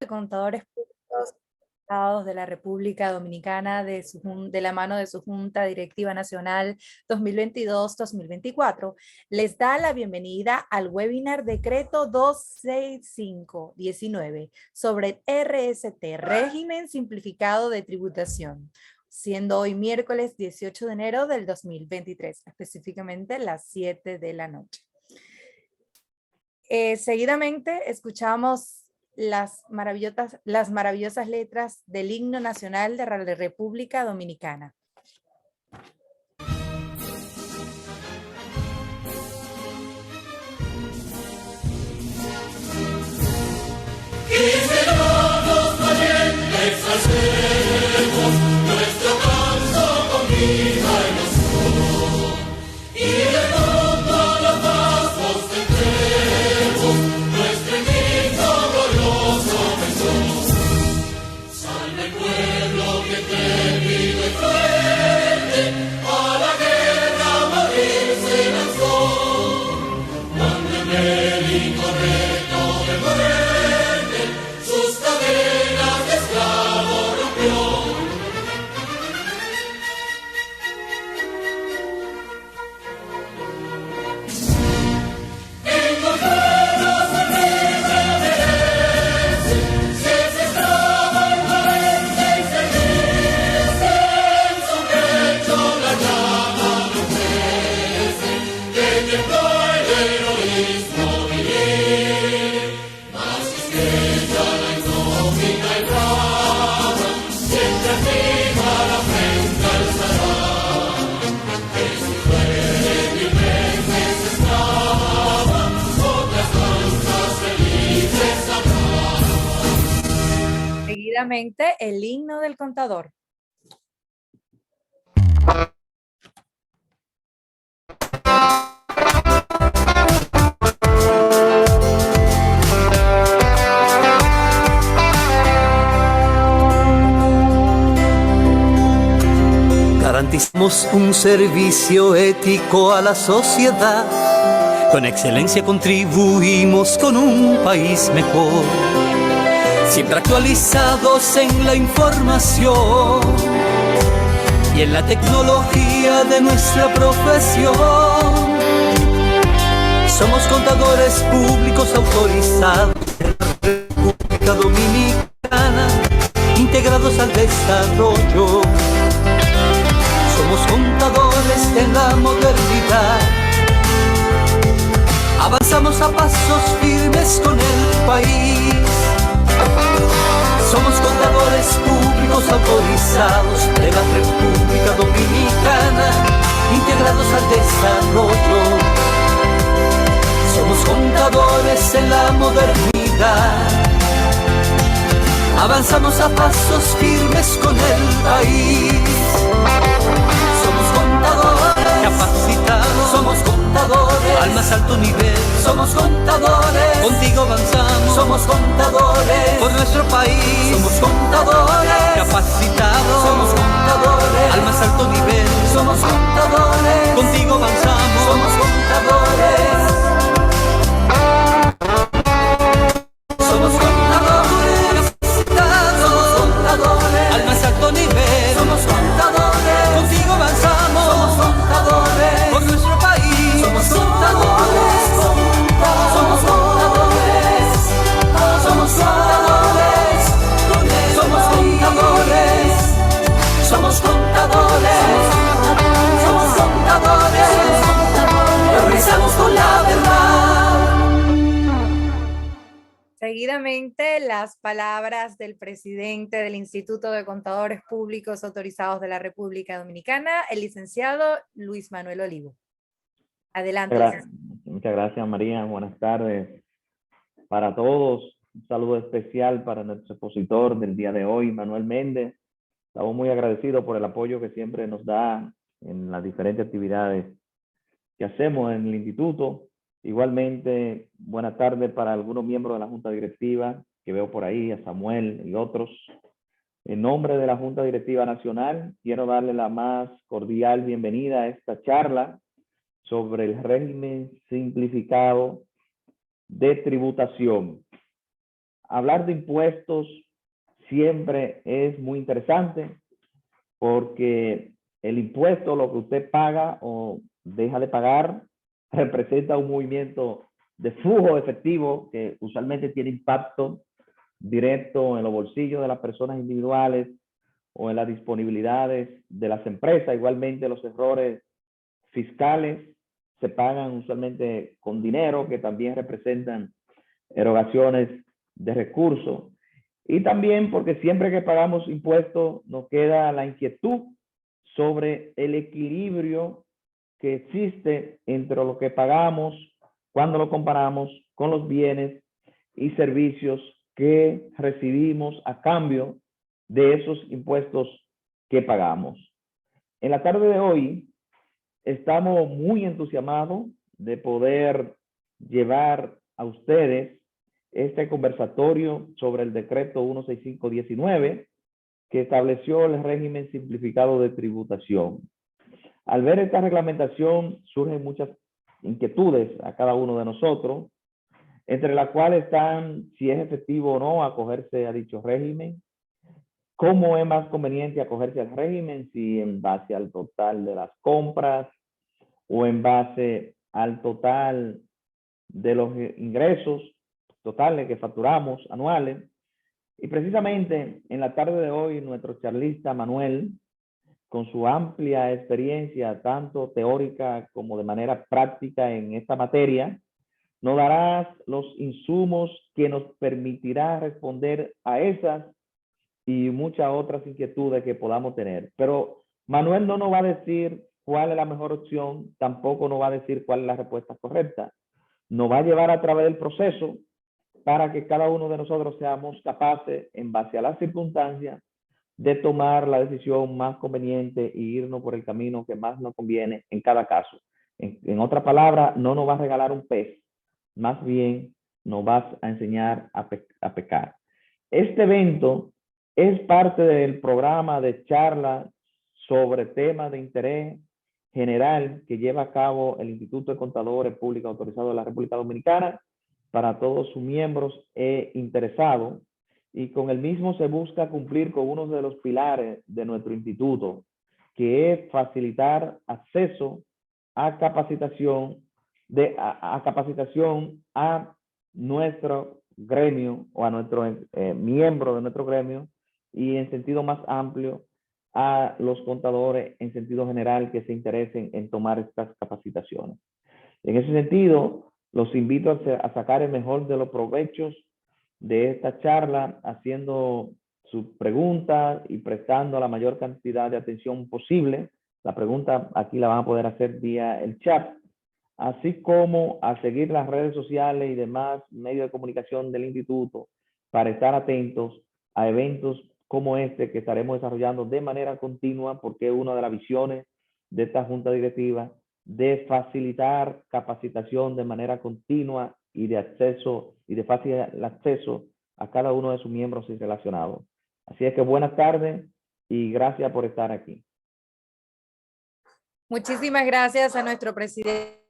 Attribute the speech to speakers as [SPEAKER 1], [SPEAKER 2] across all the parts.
[SPEAKER 1] de Contadores Públicos de la República Dominicana de la mano de su Junta Directiva Nacional 2022-2024, les da la bienvenida al webinar Decreto 265-19 sobre el RST, Régimen Simplificado de Tributación, siendo hoy miércoles 18 de enero del 2023, específicamente las 7 de la noche. Seguidamente escuchamos las maravillosas letras del himno nacional de la República Dominicana.
[SPEAKER 2] Quisiéramos valientes hacemos nuestro canto con vida y emoción, y del mundo a los pasos tendremos nuestro himno glorioso Jesús. Salve el pueblo que temido y fuerte a la guerra morirse lanzó, cuando en el incorrecto de muerte sus cadenas de esclavo rompió. En conjuros el libre merece, si es esclavo incoherente y se dice, en su pecho la llama no crece, que tembló el heroísmo vivir. Mas estrella la incógnita y brava, siempre arriba la frente alzará, que si fuere mil veces esclava, otras tantas felices habrá.
[SPEAKER 1] Seguidamente, el himno del contador.
[SPEAKER 3] Garantizamos un servicio ético a la sociedad. Con excelencia contribuimos con un país mejor. Siempre actualizados en la información y en la tecnología de nuestra profesión. Somos contadores públicos autorizados de la República Dominicana, integrados al desarrollo. Somos contadores de la modernidad. Avanzamos a pasos firmes con el país. Somos contadores públicos autorizados de la República Dominicana, integrados al desarrollo. Somos contadores en la modernidad. Avanzamos a pasos firmes con el país. Somos contadores capacitados, somos contadores al más alto nivel. Somos contadores, contigo avanzamos. Somos contadores por nuestro país. Somos contadores capacitados, somos contadores al más alto nivel. Somos contadores, contigo avanzamos. Somos contadores. Somos contadores capacitados, somos contadores al más alto nivel. Somos contadores, contigo avanzamos. Somos contadores por nuestro país. Somos contadores, somos contadores, somos contadores, somos contadores, somos contadores, somos contadores, realizamos con la verdad.
[SPEAKER 1] Seguidamente, las palabras del presidente del Instituto de Contadores Públicos Autorizados de la República Dominicana, el licenciado Luis Manuel Olivo. Adelante.
[SPEAKER 4] Muchas gracias, María. Buenas tardes para todos. Un saludo especial para nuestro expositor del día de hoy, Manuel Méndez. Estamos muy agradecidos por el apoyo que siempre nos da en las diferentes actividades que hacemos en el instituto. Igualmente, buenas tardes para algunos miembros de la Junta Directiva que veo por ahí, a Samuel y otros. En nombre de la Junta Directiva Nacional, quiero darle la más cordial bienvenida a esta charla sobre el régimen simplificado de tributación. hablar de impuestos siempre es muy interesante porque el impuesto, lo que usted paga o deja de pagar, representa un movimiento de flujo efectivo que usualmente tiene impacto directo en los bolsillos de las personas individuales o en las disponibilidades de las empresas. Igualmente, los errores fiscales se pagan usualmente con dinero, que también representan erogaciones de recursos. Y también porque siempre que pagamos impuestos nos queda la inquietud sobre el equilibrio que existe entre lo que pagamos cuando lo comparamos con los bienes y servicios que recibimos a cambio de esos impuestos que pagamos. En la tarde de hoy estamos muy entusiasmados de poder llevar a ustedes este conversatorio sobre el decreto 16519 que estableció el régimen simplificado de tributación. Al ver esta reglamentación surgen muchas inquietudes a cada uno de nosotros, entre las cuales están si es efectivo o no acogerse a dicho régimen, cómo es más conveniente acogerse al régimen, si en base al total de las compras o en base al total de los ingresos totales que facturamos anuales. Y precisamente en la tarde de hoy, nuestro charlista Manuel, con su amplia experiencia, tanto teórica como de manera práctica en esta materia, nos dará los insumos que nos permitirá responder a esas y muchas otras inquietudes que podamos tener. Pero Manuel no nos va a decir cuál es la mejor opción, tampoco nos va a decir cuál es la respuesta correcta. Nos va a llevar a través del proceso para que cada uno de nosotros seamos capaces, en base a las circunstancias, de tomar la decisión más conveniente y irnos por el camino que más nos conviene en cada caso. En otra palabra, no nos va a regalar un pez, más bien nos vas a enseñar a pecar. Este evento es parte del programa de charla sobre temas de interés general que lleva a cabo el Instituto de Contadores Públicos Autorizados de la República Dominicana para todos sus miembros e interesados, y con el mismo se busca cumplir con uno de los pilares de nuestro instituto, que es facilitar acceso a capacitación a nuestro gremio o a nuestro miembro de nuestro gremio, y en sentido más amplio a los contadores en sentido general que se interesen en tomar estas capacitaciones. En ese sentido, los invito a sacar el mejor de los provechos de esta charla, haciendo sus preguntas y prestando la mayor cantidad de atención posible. La pregunta aquí la van a poder hacer vía el chat, así como a seguir las redes sociales y demás medios de comunicación del instituto para estar atentos a eventos como este que estaremos desarrollando de manera continua, porque es una de las visiones de esta junta directiva, de facilitar capacitación de manera continua y de acceso y de fácil acceso a cada uno de sus miembros y relacionados. Así es que buenas tardes y gracias por estar aquí.
[SPEAKER 1] Muchísimas gracias a nuestro presidente,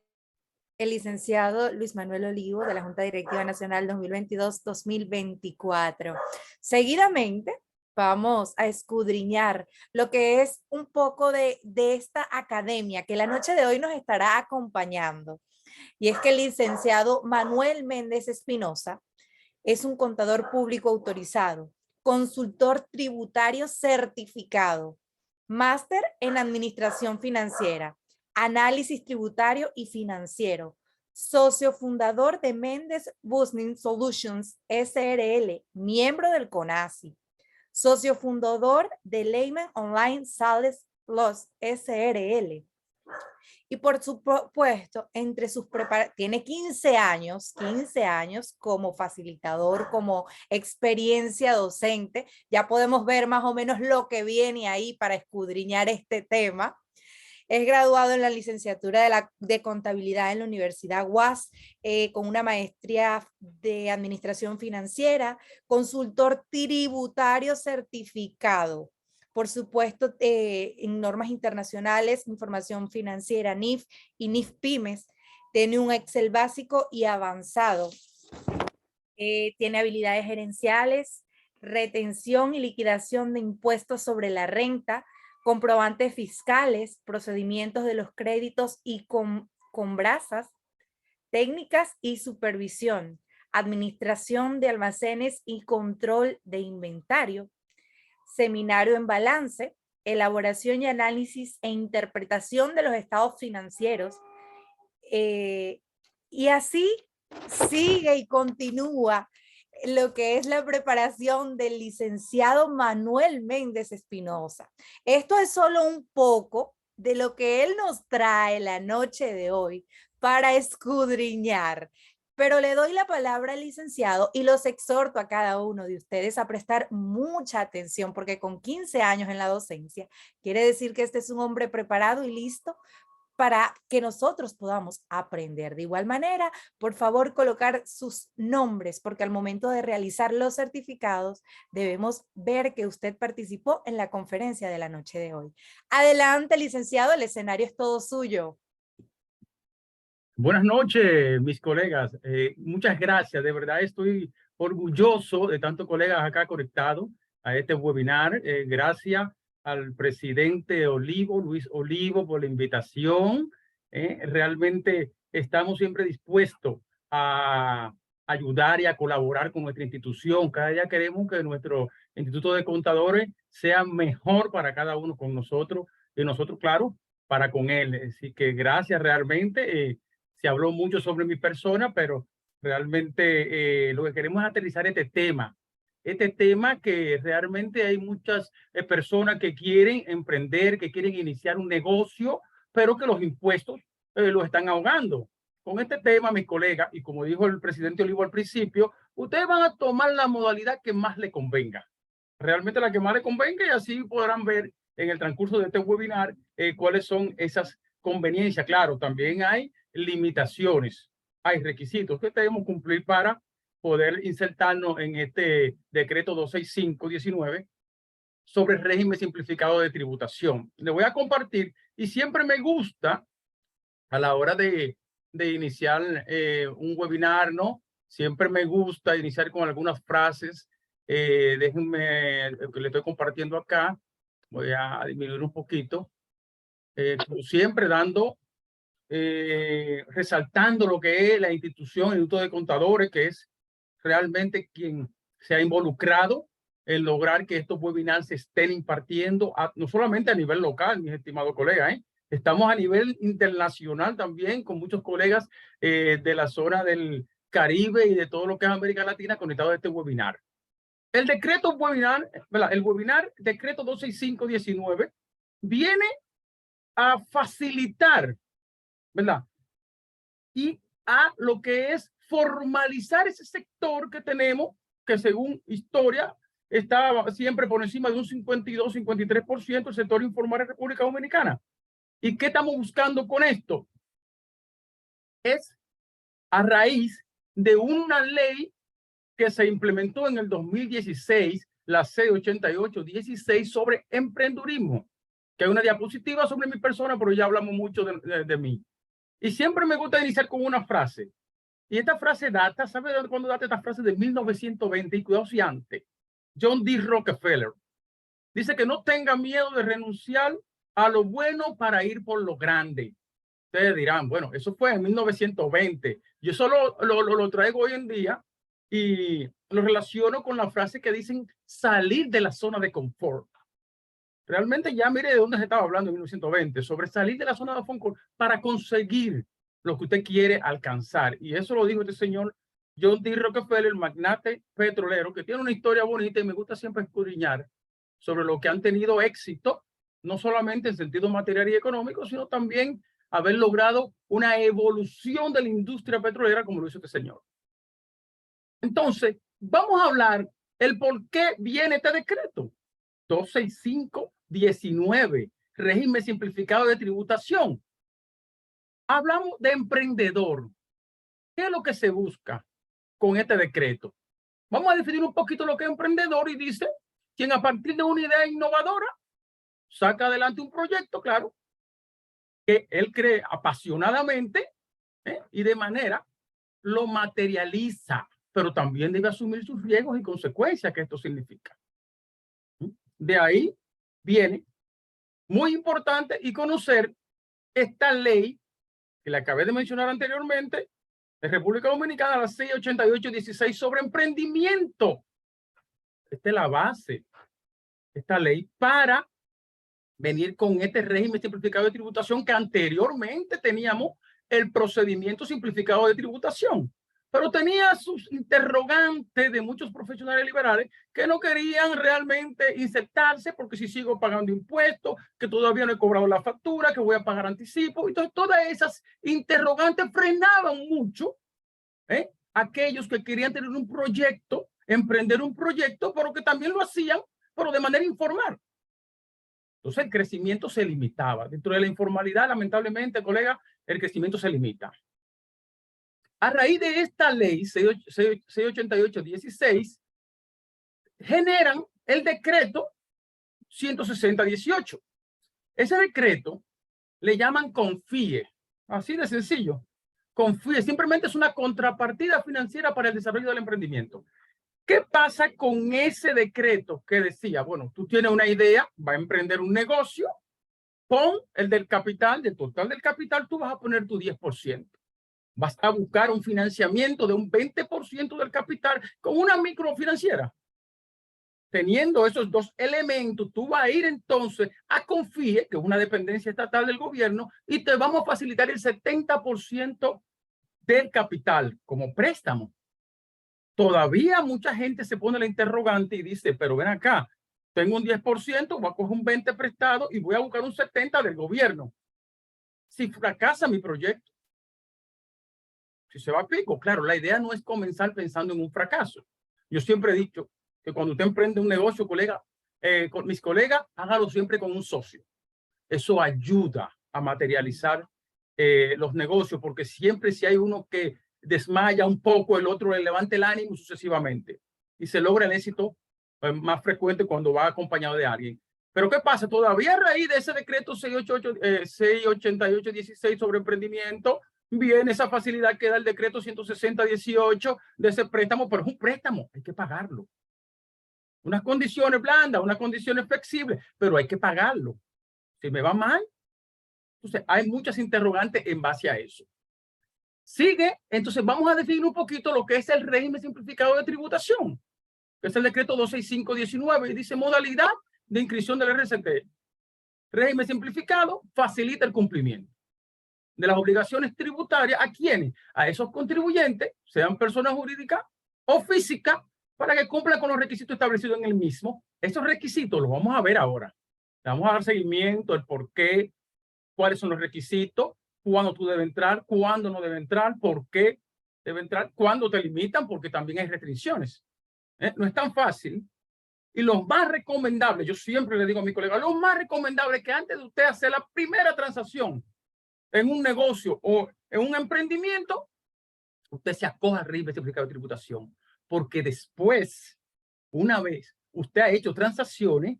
[SPEAKER 1] el licenciado Luis Manuel Olivo, de la Junta Directiva Nacional 2022-2024. Seguidamente vamos a escudriñar lo que es un poco de esta academia que la noche de hoy nos estará acompañando. Y es que el licenciado Manuel Méndez Espinosa es un contador público autorizado, consultor tributario certificado, máster en administración financiera, análisis tributario y financiero, socio fundador de Méndez Business Solutions SRL, miembro del CONACYT, socio fundador de Lehman Online Sales Plus SRL. Y por supuesto, entre sus tiene 15 años como facilitador, como experiencia docente. Ya podemos ver más o menos lo que viene ahí para escudriñar este tema. Es graduado en la licenciatura de contabilidad en la Universidad UAS, con una maestría de administración financiera, consultor tributario certificado. Por supuesto, en normas internacionales, información financiera, NIF y NIF Pymes. Tiene un Excel básico y avanzado. Tiene habilidades gerenciales, retención y liquidación de impuestos sobre la renta, comprobantes fiscales, procedimientos de los créditos y combrazas, técnicas y supervisión, administración de almacenes y control de inventario, seminario en balance, elaboración y análisis e interpretación de los estados financieros, y así sigue y continúa lo que es la preparación del licenciado Manuel Méndez Espinosa. Esto es solo un poco de lo que él nos trae la noche de hoy para escudriñar. Pero le doy la palabra al licenciado y los exhorto a cada uno de ustedes a prestar mucha atención, porque con 15 años en la docencia, quiere decir que este es un hombre preparado y listo para que nosotros podamos aprender. De igual manera, por favor, colocar sus nombres, porque al momento de realizar los certificados, debemos ver que usted participó en la conferencia de la noche de hoy. Adelante, licenciado, el escenario es todo suyo.
[SPEAKER 5] Buenas noches, mis colegas. Muchas gracias. De verdad estoy orgulloso de tantos colegas acá conectados a este webinar. Gracias al presidente Olivo, Luis Olivo, por la invitación. Realmente estamos siempre dispuestos a ayudar y a colaborar con nuestra institución. Cada día queremos que nuestro Instituto de Contadores sea mejor para cada uno con nosotros y nosotros, claro, para con él. Así que gracias realmente. Se habló mucho sobre mi persona, pero realmente lo que queremos es aterrizar este tema que realmente hay muchas personas que quieren emprender, que quieren iniciar un negocio, pero que los impuestos los están ahogando. Con este tema, mis colegas, y como dijo el presidente Olivo al principio, ustedes van a tomar la modalidad que más le convenga. Realmente la que más le convenga, y así podrán ver en el transcurso de este webinar cuáles son esas conveniencias. Claro, también hay limitaciones, hay requisitos que debemos cumplir para poder insertarnos en este decreto 265/19 sobre el régimen simplificado de tributación. Le voy a compartir, y siempre me gusta a la hora de iniciar un webinar, ¿no? Siempre me gusta iniciar con algunas frases. Déjenme, que le estoy compartiendo acá, voy a disminuir un poquito, como siempre dando resaltando lo que es la institución, el Instituto de Contadores, que es realmente quien se ha involucrado en lograr que estos webinars se estén impartiendo, no solamente a nivel local, mis estimados colegas, estamos a nivel internacional también con muchos colegas de la zona del Caribe y de todo lo que es América Latina conectados a este webinar. El decreto webinar, ¿verdad? El webinar decreto 265/19 viene a facilitar, ¿verdad? Y a lo que es formalizar ese sector que tenemos, que según historia está siempre por encima de un 52-53% el sector informal en República Dominicana. ¿Y qué estamos buscando con esto? Es a raíz de una ley que se implementó en el 2016, la C8816 sobre emprendurismo, que hay una diapositiva sobre mi persona, pero ya hablamos mucho de mí. Y siempre me gusta iniciar con una frase. Y esta frase data, ¿sabe de cuándo data esta frase? De 1920, y cuidado si antes. John D. Rockefeller dice que no tenga miedo de renunciar a lo bueno para ir por lo grande. Ustedes dirán, bueno, eso fue en 1920. Yo solo lo traigo hoy en día y lo relaciono con la frase que dicen salir de la zona de confort. Realmente ya mire de dónde se estaba hablando en 1920, sobre salir de la zona de confort para conseguir lo que usted quiere alcanzar. Y eso lo dijo este señor John D. Rockefeller, el magnate petrolero, que tiene una historia bonita y me gusta siempre escudriñar sobre lo que han tenido éxito, no solamente en sentido material y económico, sino también haber logrado una evolución de la industria petrolera, como lo hizo este señor. Entonces, vamos a hablar el por qué viene este decreto. 265/19, régimen simplificado de tributación. Hablamos de emprendedor. ¿Qué es lo que se busca con este decreto? Vamos a definir un poquito lo que es emprendedor y dice quien a partir de una idea innovadora saca adelante un proyecto, claro, que él cree apasionadamente y de manera lo materializa. pero también debe asumir sus riesgos y consecuencias que esto significa. De ahí viene, muy importante, y conocer esta ley que le acabé de mencionar anteriormente, de República Dominicana, la 688-16 sobre emprendimiento. Esta es la base, esta ley, para venir con este régimen simplificado de tributación que anteriormente teníamos el procedimiento simplificado de tributación, pero tenía sus interrogantes de muchos profesionales liberales que no querían realmente insertarse porque si sigo pagando impuestos, que todavía no he cobrado la factura, que voy a pagar anticipo. Entonces todas esas interrogantes frenaban mucho aquellos que querían tener un proyecto, emprender un proyecto, pero que también lo hacían, pero de manera informal. Entonces el crecimiento se limitaba. Dentro de la informalidad, lamentablemente, colega, el crecimiento se limita. A raíz de esta ley 688-16, generan el decreto 160-18. Ese decreto le llaman CONFIE, así de sencillo. CONFIE simplemente es una contrapartida financiera para el desarrollo del emprendimiento. ¿Qué pasa con ese decreto que decía, bueno, tú tienes una idea, va a emprender un negocio, pon el del capital, del total del capital, tú vas a poner tu 10%. Vas a buscar un financiamiento de un 20% del capital con una microfinanciera. Teniendo esos dos elementos, tú vas a ir entonces a CONFIE, que es una dependencia estatal del gobierno, y te vamos a facilitar el 70% del capital como préstamo. Todavía mucha gente se pone la interrogante y dice, pero ven acá, tengo un 10%, voy a coger un 20% prestado y voy a buscar un 70% del gobierno. Si fracasa mi proyecto, si se va a pico, claro, la idea no es comenzar pensando en un fracaso. Yo siempre he dicho que cuando usted emprende un negocio, colega, con mis colegas, hágalo siempre con un socio. Eso ayuda a materializar los negocios, porque siempre si hay uno que desmaya un poco, el otro le levanta el ánimo sucesivamente. Y se logra el éxito más frecuente cuando va acompañado de alguien. Pero ¿qué pasa? Todavía a raíz de ese decreto 688-16 sobre emprendimiento, viene esa facilidad que da el decreto 160-18 de ese préstamo, pero es un préstamo, hay que pagarlo. Unas condiciones blandas, unas condiciones flexibles, pero hay que pagarlo. Si me va mal, entonces hay muchas interrogantes en base a eso. Sigue, entonces vamos a definir un poquito lo que es el régimen simplificado de tributación, que es el decreto 265-19 y dice modalidad de inscripción del RCT. Régimen simplificado facilita el cumplimiento de las obligaciones tributarias. ¿A quiénes? A esos contribuyentes, sean personas jurídicas o físicas, para que cumplan con los requisitos establecidos en el mismo. Esos requisitos los vamos a ver ahora. Vamos a dar seguimiento, el por qué, cuáles son los requisitos, cuándo tú debes entrar, cuándo no debe entrar, por qué debe entrar, cuándo te limitan, porque también hay restricciones. No es tan fácil. Y lo más recomendable, yo siempre le digo a mi colega, lo más recomendable es que antes de usted hacer la primera transacción en un negocio o en un emprendimiento, usted se acoja al régimen simplificado de tributación. Porque después, una vez usted ha hecho transacciones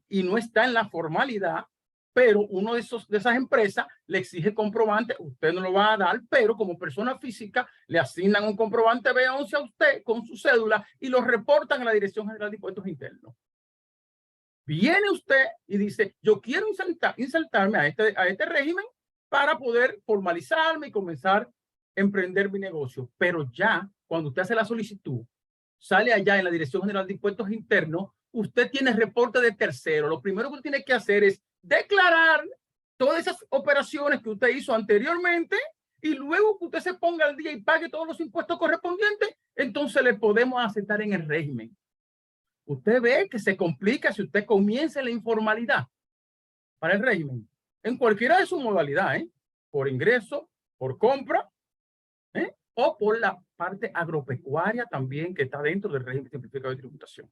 [SPEAKER 5] y no está en la formalidad, pero uno de esas empresas le exige comprobante, usted no lo va a dar, pero como persona física le asignan un comprobante B11 a usted con su cédula y lo reportan a la Dirección General de Impuestos Internos. Viene usted y dice, yo quiero insertarme a este régimen para poder formalizarme y comenzar a emprender mi negocio. Pero ya, cuando usted hace la solicitud, sale allá en la Dirección General de Impuestos Internos, usted tiene reporte de tercero. Lo primero que usted tiene que hacer es declarar todas esas operaciones que usted hizo anteriormente y luego que usted se ponga al día y pague todos los impuestos correspondientes, entonces le podemos aceptar en el régimen. Usted ve que se complica si usted comienza la informalidad para el régimen, en cualquiera de sus modalidades, por ingreso, por compra, o por la parte agropecuaria también que está dentro del régimen simplificado de tributación.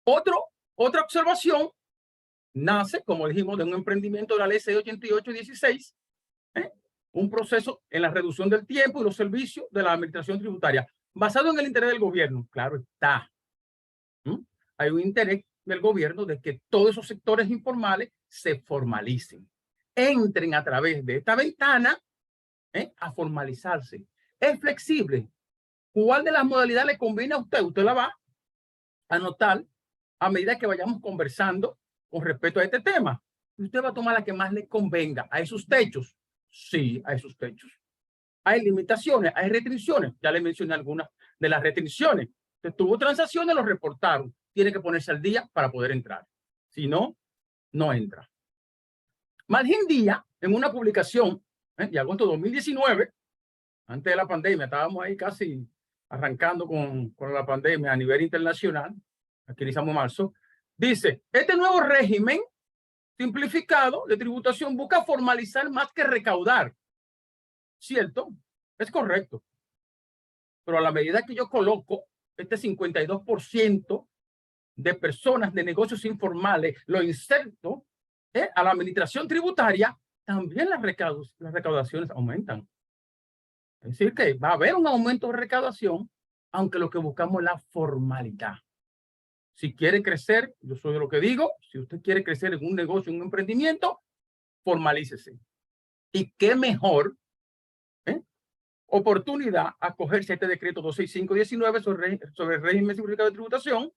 [SPEAKER 5] Otra observación nace, como dijimos, de un emprendimiento de la ley 688-16, un proceso en la reducción del tiempo y los servicios de la administración tributaria, basado en el interés del gobierno. Claro está. Hay un interés del gobierno de que todos esos sectores informales se formalicen, entren a través de esta ventana a formalizarse. Es flexible. ¿Cuál de las modalidades le conviene a usted? Usted la va a anotar a medida que vayamos conversando con respecto a este tema. Y usted va a tomar la que más le convenga. ¿Hay sus techos? Sí, hay sus techos. Hay limitaciones, hay restricciones. Ya le mencioné algunas de las restricciones. Usted tuvo transacciones, lo reportaron. Tiene que ponerse al día para poder entrar. Si no, no entra. Margin Díaz, en una publicación de agosto de 2019, antes de la pandemia, estábamos ahí casi arrancando con la pandemia a nivel internacional, aquí iniciamos marzo, dice, este nuevo régimen simplificado de tributación busca formalizar más que recaudar. ¿Cierto? Es correcto. Pero a la medida que yo coloco este 52% de personas de negocios informales, lo inserto a la administración tributaria, también las recaudaciones aumentan. Es decir, que va a haber un aumento de recaudación, aunque lo que buscamos es la formalidad. Si quiere crecer, yo soy de lo que digo, si usted quiere crecer en un negocio, en un emprendimiento, formalícese. Y qué mejor oportunidad acogerse a este decreto 265/19 sobre el régimen simplificado de tributación,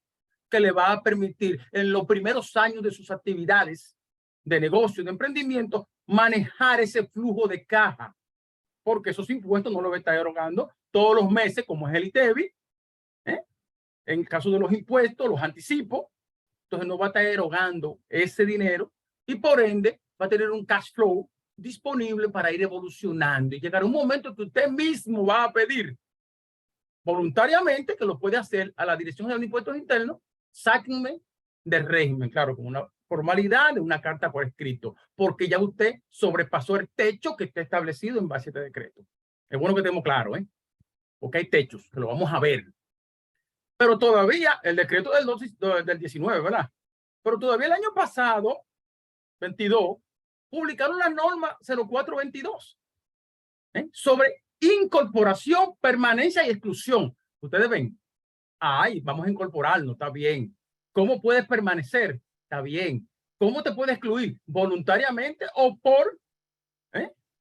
[SPEAKER 5] que le va a permitir en los primeros años de sus actividades de negocio, de emprendimiento, manejar ese flujo de caja, porque esos impuestos no los va a estar erogando todos los meses, como es el ITEVI, en el caso de los impuestos, los anticipos, entonces no va a estar erogando ese dinero y por ende va a tener un cash flow disponible para ir evolucionando y llegar a un momento que usted mismo va a pedir voluntariamente, que lo puede hacer a la Dirección General de Impuestos Internos, sáquenme del régimen, claro, con una formalidad de una carta por escrito, porque ya usted sobrepasó el techo que está establecido en base a este decreto. Es bueno que estemos claros, porque hay techos, que lo vamos a ver. Pero todavía, el decreto del 19, ¿verdad? Pero todavía el año pasado, 22, publicaron la norma 0422 sobre incorporación, permanencia y exclusión. Ustedes ven, ay, vamos a incorporarnos, está bien. ¿Cómo puedes permanecer? Está bien. ¿Cómo te puedes excluir? Voluntariamente o por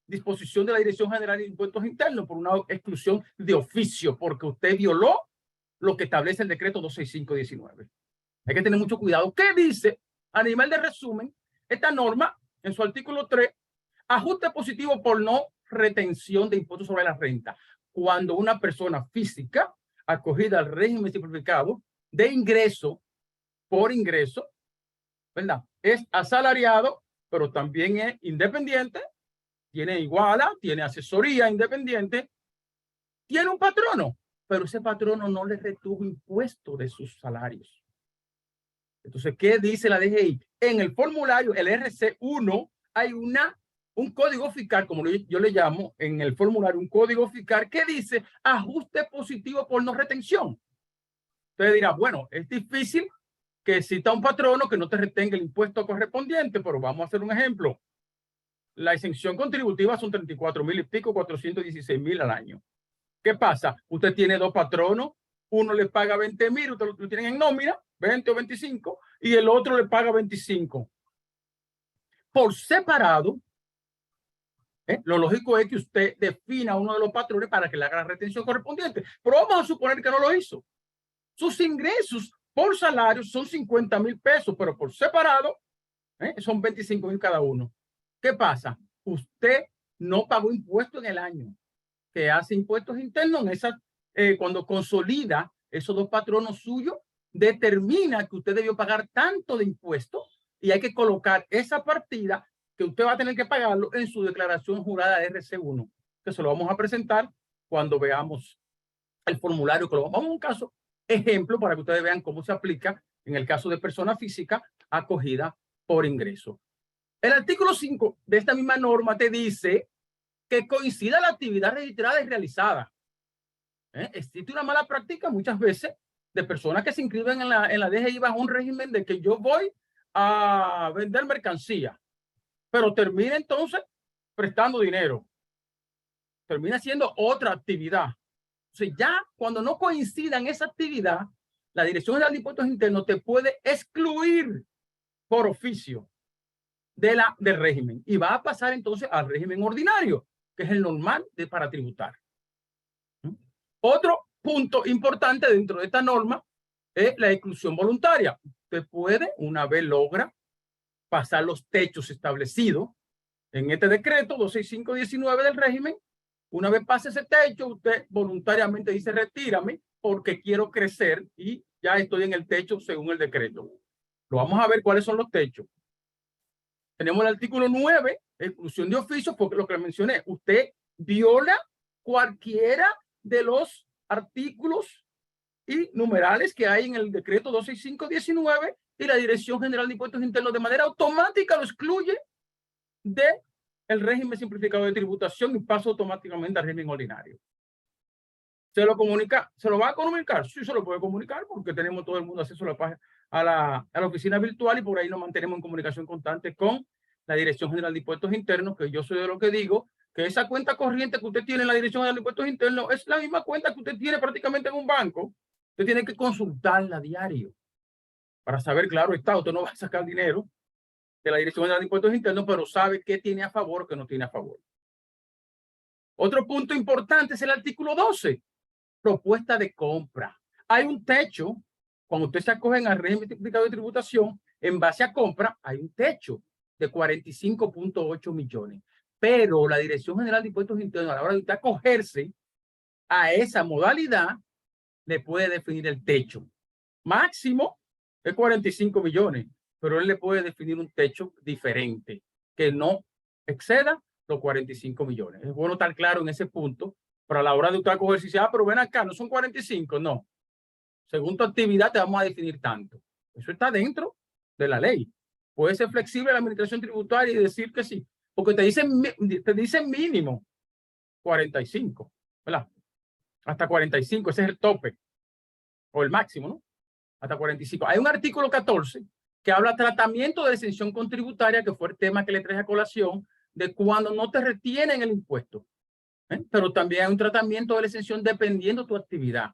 [SPEAKER 5] disposición de la Dirección General de Impuestos Internos, por una exclusión de oficio, porque usted violó lo que establece el decreto 265/19. Hay que tener mucho cuidado. ¿Qué dice a nivel de resumen esta norma en su artículo 3? Ajuste positivo por no retención de impuestos sobre la renta. Cuando una persona física acogida al régimen simplificado de ingreso por ingreso, ¿verdad? Es asalariado, pero también es independiente, tiene iguala, tiene asesoría independiente, tiene un patrono, pero ese patrono no le retuvo impuesto de sus salarios. Entonces, ¿qué dice la DGI? En el formulario, el RC1, hay un código fiscal, como yo le llamo, en el formulario, un código fiscal que dice ajuste positivo por no retención. Usted dirá, bueno, es difícil que exista un patrono que no te retenga el impuesto correspondiente, pero vamos a hacer un ejemplo. La exención contributiva son 34,000 y pico, 416,000 al año. ¿Qué pasa? Usted tiene dos patronos, uno le paga 20,000, usted lo tienen en nómina, 20 o 25, y el otro le paga 25. Por separado, lo lógico es que usted defina uno de los patrones para que le haga la retención correspondiente. Pero vamos a suponer que no lo hizo. Sus ingresos por salario son 50,000 pesos, pero por separado son 25,000 cada uno. ¿Qué pasa? Usted no pagó impuestos en el año, que hace impuestos internos en esa, cuando consolida esos dos patronos suyos, determina que usted debió pagar tanto de impuestos y hay que colocar esa partida que usted va a tener que pagarlo en su declaración jurada de RC1, que se lo vamos a presentar cuando veamos el formulario. Que vamos a un caso ejemplo para que ustedes vean cómo se aplica en el caso de persona física acogida por ingreso. El artículo 5 de esta misma norma te dice que coincida la actividad registrada y realizada. Existe una mala práctica muchas veces de personas que se inscriben en la DGI bajo un régimen de que yo voy a vender mercancía, pero termina entonces prestando dinero. Termina siendo otra actividad. Entonces ya cuando no coincidan esa actividad, la Dirección General de Impuestos Internos te puede excluir por oficio del régimen y va a pasar entonces al régimen ordinario, que es el normal para tributar. Otro punto importante dentro de esta norma es la exclusión voluntaria. Usted puede, una vez logra pasar los techos establecidos en este decreto 265-19 del régimen, una vez pase ese techo, usted voluntariamente dice, retírame porque quiero crecer y ya estoy en el techo según el decreto. Lo vamos a ver cuáles son los techos. Tenemos el artículo 9, exclusión de oficio, porque lo que mencioné, usted viola cualquiera de los artículos y numerales que hay en el decreto 265-19 y la Dirección General de Impuestos Internos de manera automática lo excluye de el régimen simplificado de tributación y pasa automáticamente al régimen ordinario. ¿Se lo comunica? ¿Se lo va a comunicar? Sí, se lo puede comunicar porque tenemos todo el mundo acceso a la página, a la oficina virtual y por ahí nos mantenemos en comunicación constante con la Dirección General de Impuestos Internos, que yo soy de lo que digo, que esa cuenta corriente que usted tiene en la Dirección General de Impuestos Internos es la misma cuenta que usted tiene prácticamente en un banco. Usted tiene que consultarla a diario para saber, claro está, usted no va a sacar dinero de la Dirección General de Impuestos Internos, pero sabe qué tiene a favor o qué no tiene a favor. Otro punto importante es el artículo 12, propuesta de compra. Hay un techo, cuando usted se acoge al régimen simplificado de tributación, en base a compra, hay un techo de 45.8 millones. Pero la Dirección General de Impuestos Internos, a la hora de usted acogerse a esa modalidad, le puede definir el techo. Máximo es 45 millones, pero él le puede definir un techo diferente, que no exceda los 45 millones. Es bueno estar claro en ese punto, para la hora de usted acogerse y decir, pero ven acá, no son 45, no. Según tu actividad te vamos a definir tanto. Eso está dentro de la ley. Puede ser flexible la administración tributaria y decir que sí, porque te dicen mínimo 45, ¿verdad? Hasta 45, ese es el tope, o el máximo, ¿no? Hasta 45. Hay un artículo 14 que habla tratamiento de exención contributaria, que fue el tema que le traje a colación, de cuando no te retienen el impuesto. Pero también hay un tratamiento de la exención dependiendo de tu actividad.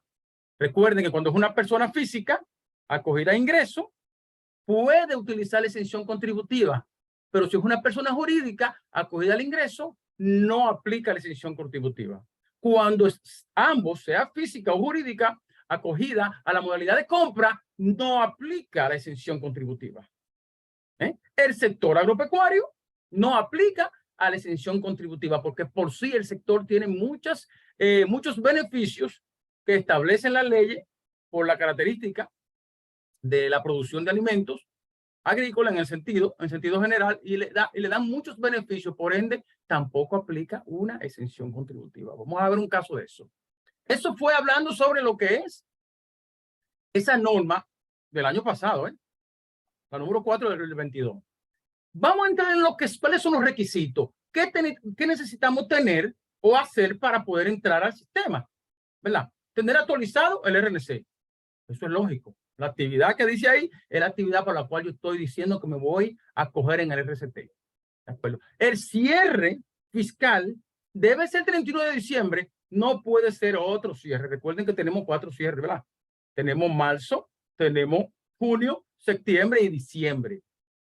[SPEAKER 5] Recuerden que cuando es una persona física acogida a ingreso, puede utilizar la exención contributiva, pero si es una persona jurídica acogida al ingreso, no aplica la exención contributiva. Cuando ambos, sea física o jurídica, acogida a la modalidad de compra, no aplica la exención contributiva. El sector agropecuario no aplica a la exención contributiva porque por sí el sector tiene muchos beneficios que establecen las leyes por la característica de la producción de alimentos agrícolas en sentido general y le dan muchos beneficios, por ende tampoco aplica una exención contributiva. Vamos a ver un caso de eso. Eso fue hablando sobre lo que es esa norma del año pasado, la número 4 del 22. Vamos a entrar en cuáles son los requisitos. ¿Qué necesitamos tener o hacer para poder entrar al sistema? ¿Verdad? Tener actualizado el RNC. Eso es lógico. La actividad que dice ahí es la actividad por la cual yo estoy diciendo que me voy a coger en el RCT. ¿De acuerdo? El cierre fiscal debe ser el 31 de diciembre. No puede ser otro cierre. Recuerden que tenemos 4 cierres, ¿verdad? Tenemos marzo, tenemos junio, septiembre y diciembre.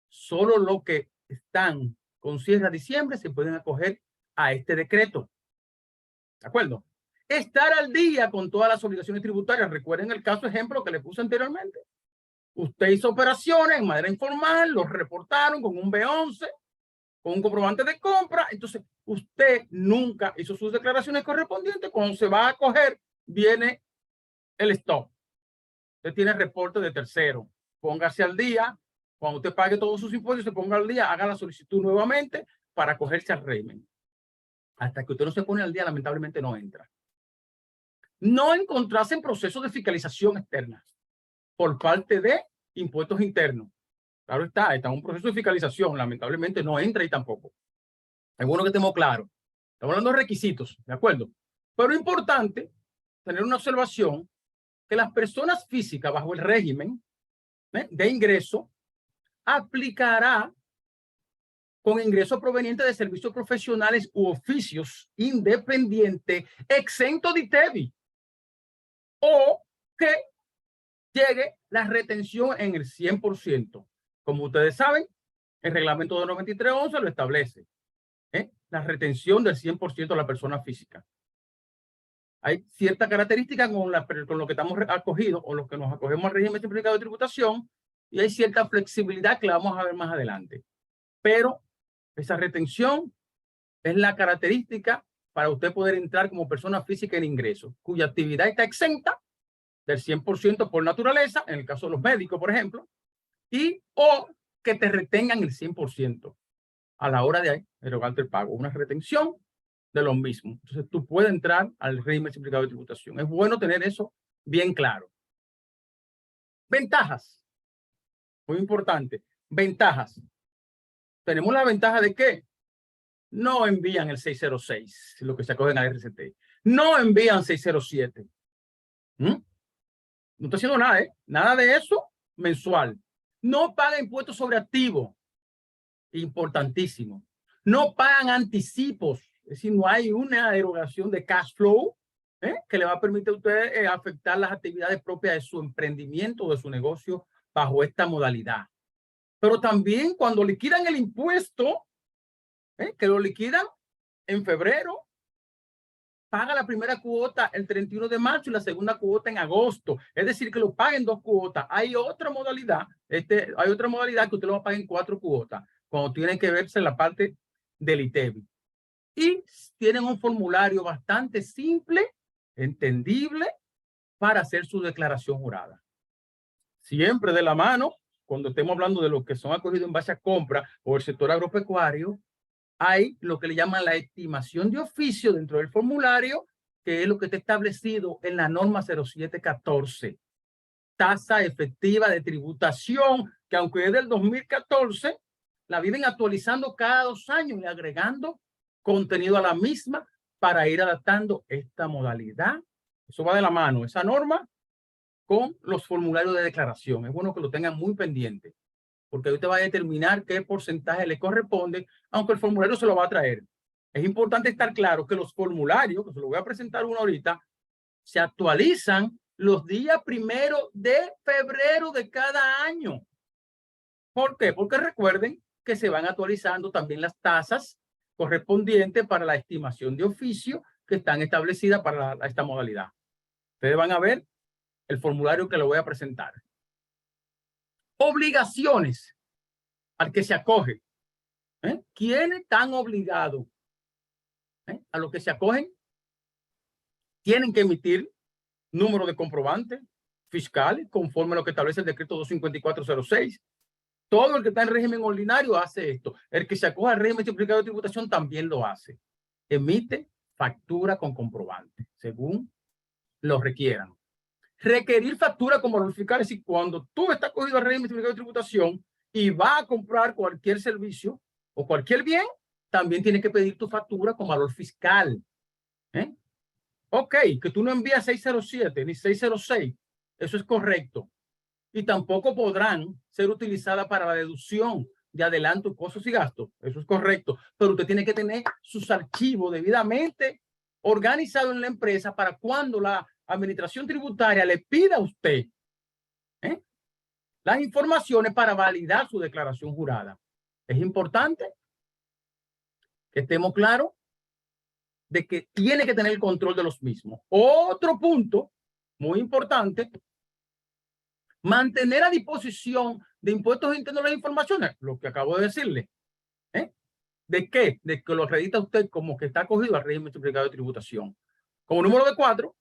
[SPEAKER 5] Solo los que están con cierre a diciembre se pueden acoger a este decreto. ¿De acuerdo? Estar al día con todas las obligaciones tributarias. Recuerden el caso ejemplo que le puse anteriormente. Usted hizo operaciones en manera informal, los reportaron con un B11, con un comprobante de compra. Entonces, usted nunca hizo sus declaraciones correspondientes. Cuando se va a acoger, viene el stop. Usted tiene reporte de tercero. Póngase al día. Cuando usted pague todos sus impuestos, se ponga al día, haga la solicitud nuevamente para acogerse al régimen. Hasta que usted no se pone al día, lamentablemente no entra. No encontrarse en procesos de fiscalización externa por parte de impuestos internos. Claro está en un proceso de fiscalización, lamentablemente no entra y tampoco. Es bueno que estemos claros. Estamos hablando de requisitos, ¿de acuerdo? Pero es importante tener una observación que las personas físicas bajo el régimen de ingreso aplicará con ingresos provenientes de servicios profesionales u oficios independientes exentos de ITEVI o que llegue la retención en el 100%. Como ustedes saben, el reglamento de 9311 lo establece. La retención del 100% de la persona física. Hay cierta característica con lo que estamos acogidos o los que nos acogemos al régimen simplificado de tributación, y hay cierta flexibilidad que la vamos a ver más adelante. Pero esa retención es la característica para usted poder entrar como persona física en ingreso, cuya actividad está exenta del 100% por naturaleza, en el caso de los médicos, por ejemplo, y o que te retengan el 100% a la hora de erogarte el pago. Una retención de lo mismo. Entonces, tú puedes entrar al régimen simplificado de tributación. Es bueno tener eso bien claro. Ventajas. Muy importante. Ventajas. Tenemos la ventaja de que no envían el 606, lo que se acogen al RCT. No envían 607. No está haciendo nada, ¿eh? Nada de eso mensual. No pagan impuestos sobre activos. Importantísimo. No pagan anticipos. Es decir, no hay una erogación de cash flow que le va a permitir a usted afectar las actividades propias de su emprendimiento o de su negocio bajo esta modalidad. Pero también cuando liquidan el impuesto, que lo liquidan en febrero, paga la primera cuota el 31 de marzo y la segunda cuota en agosto. Es decir, que lo paguen 2 cuotas. Hay otra modalidad, hay otra modalidad que usted lo va a pagar en 4 cuotas, cuando tiene que verse la parte del ITEVI. Y tienen un formulario bastante simple, entendible, para hacer su declaración jurada. Siempre de la mano, cuando estemos hablando de los que son acogidos en base a compra o el sector agropecuario, hay lo que le llaman la estimación de oficio dentro del formulario, que es lo que está establecido en la norma 0714. Tasa efectiva de tributación, que aunque es del 2014, la vienen actualizando cada 2 años y agregando contenido a la misma para ir adaptando esta modalidad. Eso va de la mano, esa norma, con los formularios de declaración. Es bueno que lo tengan muy pendiente, porque usted va a determinar qué porcentaje le corresponde, aunque el formulario se lo va a traer. Es importante estar claro que los formularios, que se lo voy a presentar uno ahorita, se actualizan los días 1 de febrero de cada año. ¿Por qué? Porque recuerden que se van actualizando también las tasas correspondientes para la estimación de oficio que están establecidas para esta modalidad. Ustedes van a ver el formulario que le voy a presentar. Obligaciones al que se acoge. ¿Quiénes están obligados? A los que se acogen, tienen que emitir número de comprobante fiscal conforme a lo que establece el decreto 25406. Todo el que está en régimen ordinario hace esto. El que se acoge al régimen simplificado de tributación también lo hace. Emite factura con comprobante, según lo requieran. Requerir factura con valor fiscal, es decir, cuando tú estás acogido al régimen simplificado de tributación y vas a comprar cualquier servicio o cualquier bien, también tienes que pedir tu factura con valor fiscal. Ok, que tú no envías 607 ni 606, eso es correcto. Y tampoco podrán ser utilizadas para la deducción de adelantos, costos y gastos. Eso es correcto. Pero usted tiene que tener sus archivos debidamente organizados en la empresa para cuando la administración tributaria le pida a usted las informaciones para validar su declaración jurada. Es importante que estemos claros de que tiene que tener el control de los mismos. Otro punto muy importante: mantener a disposición de impuestos internos las informaciones, lo que acabo de decirle. ¿De qué? De que lo acredita usted como que está acogido al régimen simplificado de tributación. Como número de 4,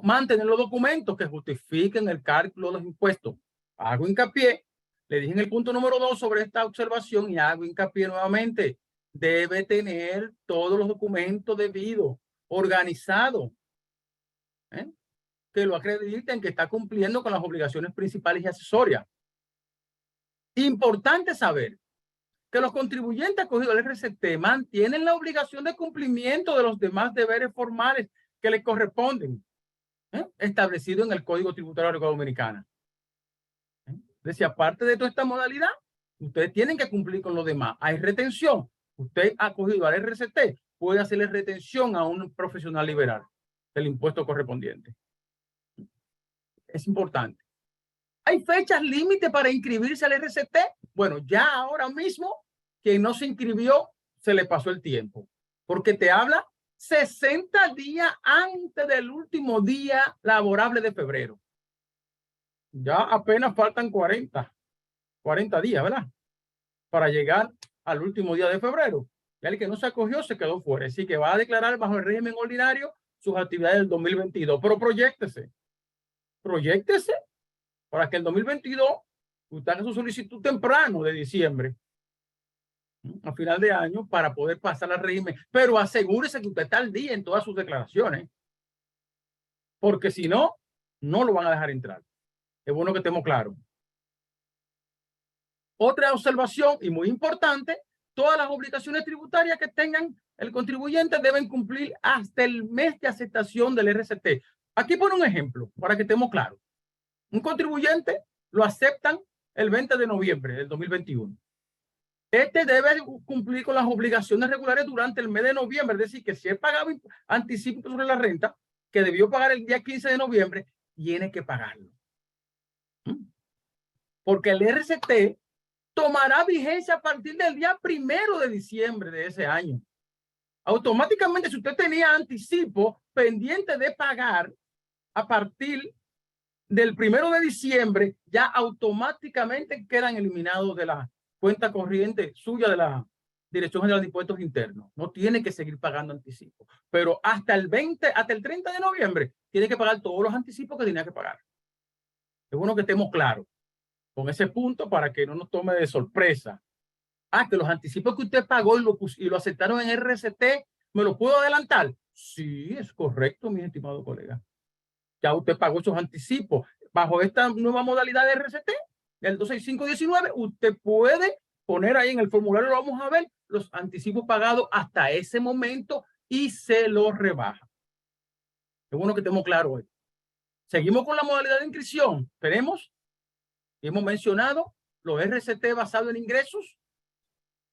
[SPEAKER 5] mantener los documentos que justifiquen el cálculo de los impuestos. Hago hincapié, le dije en el punto número 2 sobre esta observación y hago hincapié nuevamente. Debe tener todos los documentos debidos, organizados, que lo acrediten que está cumpliendo con las obligaciones principales y accesorias. Importante saber que los contribuyentes acogidos al RCT mantienen la obligación de cumplimiento de los demás deberes formales que les corresponden, establecido en el Código Tributario de la República Dominicana. Entonces, aparte de toda esta modalidad, ustedes tienen que cumplir con los demás. Hay retención. Usted acogido al RCT puede hacerle retención a un profesional liberal del impuesto correspondiente. Es importante. ¿Hay fechas límite para inscribirse al RCT? Bueno, ya ahora mismo, quien no se inscribió, se le pasó el tiempo. Porque te habla 60 días antes del último día laborable de febrero. Ya apenas faltan 40 días, ¿verdad? Para llegar al último día de febrero. Ya el que no se acogió se quedó fuera. Así que va a declarar bajo el régimen ordinario sus actividades del 2022. Pero proyéctese para que el 2022 usted haga su solicitud temprano de diciembre, a final de año, para poder pasar al régimen. Pero asegúrese que usted está al día en todas sus declaraciones, porque si no, no lo van a dejar entrar. Es bueno que estemos claros. Otra observación y muy importante, todas las obligaciones tributarias que tengan el contribuyente deben cumplir hasta el mes de aceptación del RCT. Aquí pone un ejemplo para que estemos claros. Un contribuyente lo aceptan el 20 de noviembre del 2021. Este debe cumplir con las obligaciones regulares durante el mes de noviembre, es decir, que si él pagaba anticipo sobre la renta, que debió pagar el día 15 de noviembre, tiene que pagarlo. Porque el RCT tomará vigencia a partir del día 1 de diciembre de ese año. Automáticamente, si usted tenía anticipo pendiente de pagar a partir del 1 de diciembre, ya automáticamente quedan eliminados de la cuenta corriente suya de la Dirección General de Impuestos Internos. No tiene que seguir pagando anticipo. Pero hasta el 30 de noviembre, tiene que pagar todos los anticipos que tenía que pagar. Es bueno que estemos claros con ese punto para que no nos tome de sorpresa. Que los anticipos que usted pagó y lo aceptaron en RCT, ¿me lo puedo adelantar? Sí, es correcto, mi estimado colega. Ya usted pagó esos anticipos. Bajo esta nueva modalidad de RCT, el 26519, usted puede poner ahí en el formulario, lo vamos a ver, los anticipos pagados hasta ese momento y se los rebaja. Es bueno que estemos claros hoy. Seguimos con la modalidad de inscripción. Tenemos, hemos mencionado, los RCT basados en ingresos,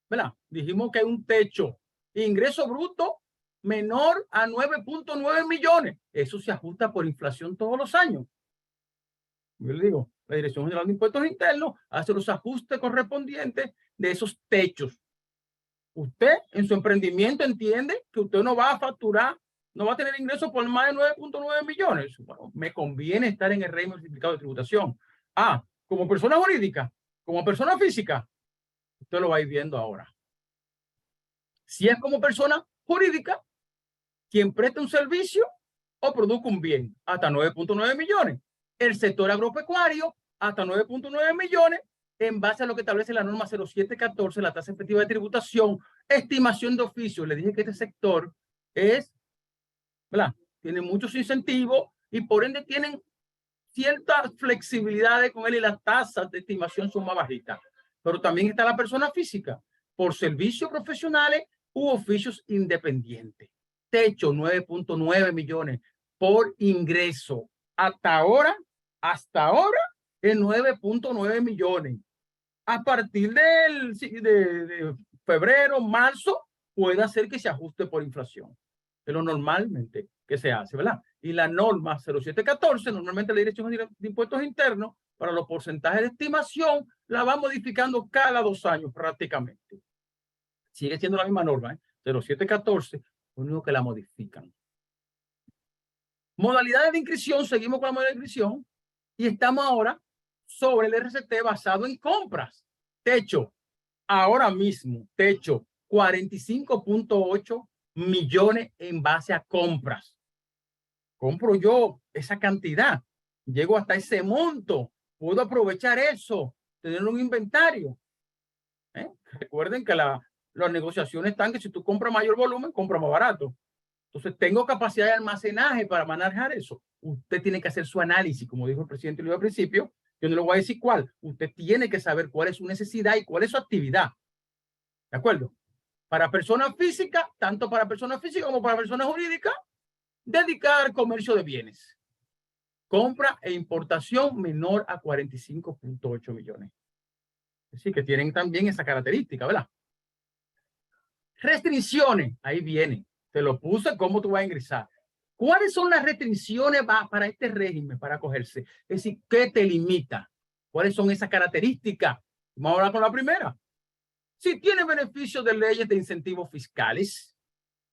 [SPEAKER 5] ¿verdad? Dijimos que hay un techo. Ingreso bruto menor a 9.9 millones. Eso se ajusta por inflación todos los años. Yo le digo, la Dirección General de Impuestos Internos hace los ajustes correspondientes de esos techos. Usted en su emprendimiento entiende que usted no va a facturar, no va a tener ingresos por más de 9.9 millones. Bueno, me conviene estar en el régimen simplificado de tributación. Como persona jurídica, como persona física, usted lo va a ir viendo ahora. Si es como persona jurídica, quien presta un servicio o produzca un bien, hasta 9.9 millones. El sector agropecuario, hasta 9.9 millones, en base a lo que establece la norma 0714, la tasa efectiva de tributación, estimación de oficio. Le dije que este sector es, ¿verdad? Tiene muchos incentivos y por ende tienen ciertas flexibilidades con él y las tasas de estimación son más bajitas. Pero también está la persona física, por servicios profesionales u oficios independientes. Techo 9.9 millones por ingreso. Hasta ahora es 9.9 millones. A partir de febrero, marzo, puede hacer que se ajuste por inflación. Es lo normalmente que se hace, ¿verdad? Y la norma 0714, normalmente la Dirección General de Impuestos Internos, para los porcentajes de estimación, la va modificando cada 2 años prácticamente. Sigue siendo la misma norma, 0714, lo único que la modifican. Modalidades de inscripción, seguimos con la modalidad de inscripción y estamos ahora sobre el RCT basado en compras. Techo, ahora mismo, techo 45.8 millones en base a compras. Compro yo esa cantidad, llego hasta ese monto, puedo aprovechar eso, tener un inventario. Recuerden que las negociaciones están que si tú compras mayor volumen, compra más barato. Entonces, tengo capacidad de almacenaje para manejar eso. Usted tiene que hacer su análisis, como dijo el presidente Luis al principio. Yo no le voy a decir cuál. Usted tiene que saber cuál es su necesidad y cuál es su actividad. ¿De acuerdo? Para personas físicas, tanto para personas físicas como para personas jurídicas, dedicar al comercio de bienes. Compra e importación menor a 45.8 millones. Es decir, que tienen también esa característica, ¿verdad? Restricciones, ahí vienen. Te lo puse, ¿cómo tú vas a ingresar? ¿Cuáles son las restricciones para este régimen, para acogerse? Es decir, ¿qué te limita? ¿Cuáles son esas características? Vamos a hablar con la primera. Si tiene beneficios de leyes de incentivos fiscales,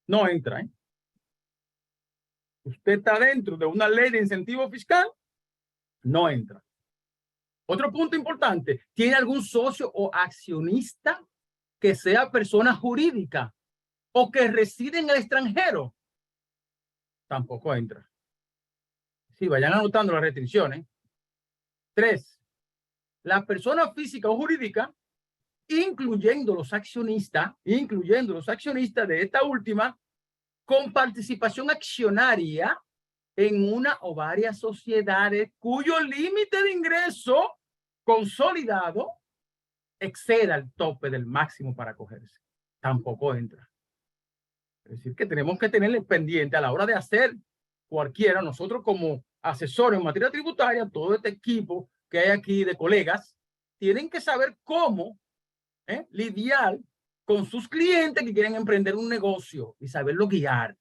[SPEAKER 5] no entra. usted está dentro de una ley de incentivo fiscal, no entra. Otro punto importante, ¿tiene algún socio o accionista que sea persona jurídica o que reside en el extranjero? Tampoco entra. Sí, vayan anotando las restricciones. 3. La persona física o jurídica, incluyendo los accionistas de esta última, con participación accionaria en una o varias sociedades cuyo límite de ingreso consolidado exceda el tope del máximo para acogerse. Tampoco entra. Es decir, que tenemos que tenerle pendiente a la hora de hacer cualquiera, nosotros como asesores en materia tributaria, todo este equipo que hay aquí de colegas, tienen que saber cómo lidiar con sus clientes que quieren emprender un negocio y saberlo guiar.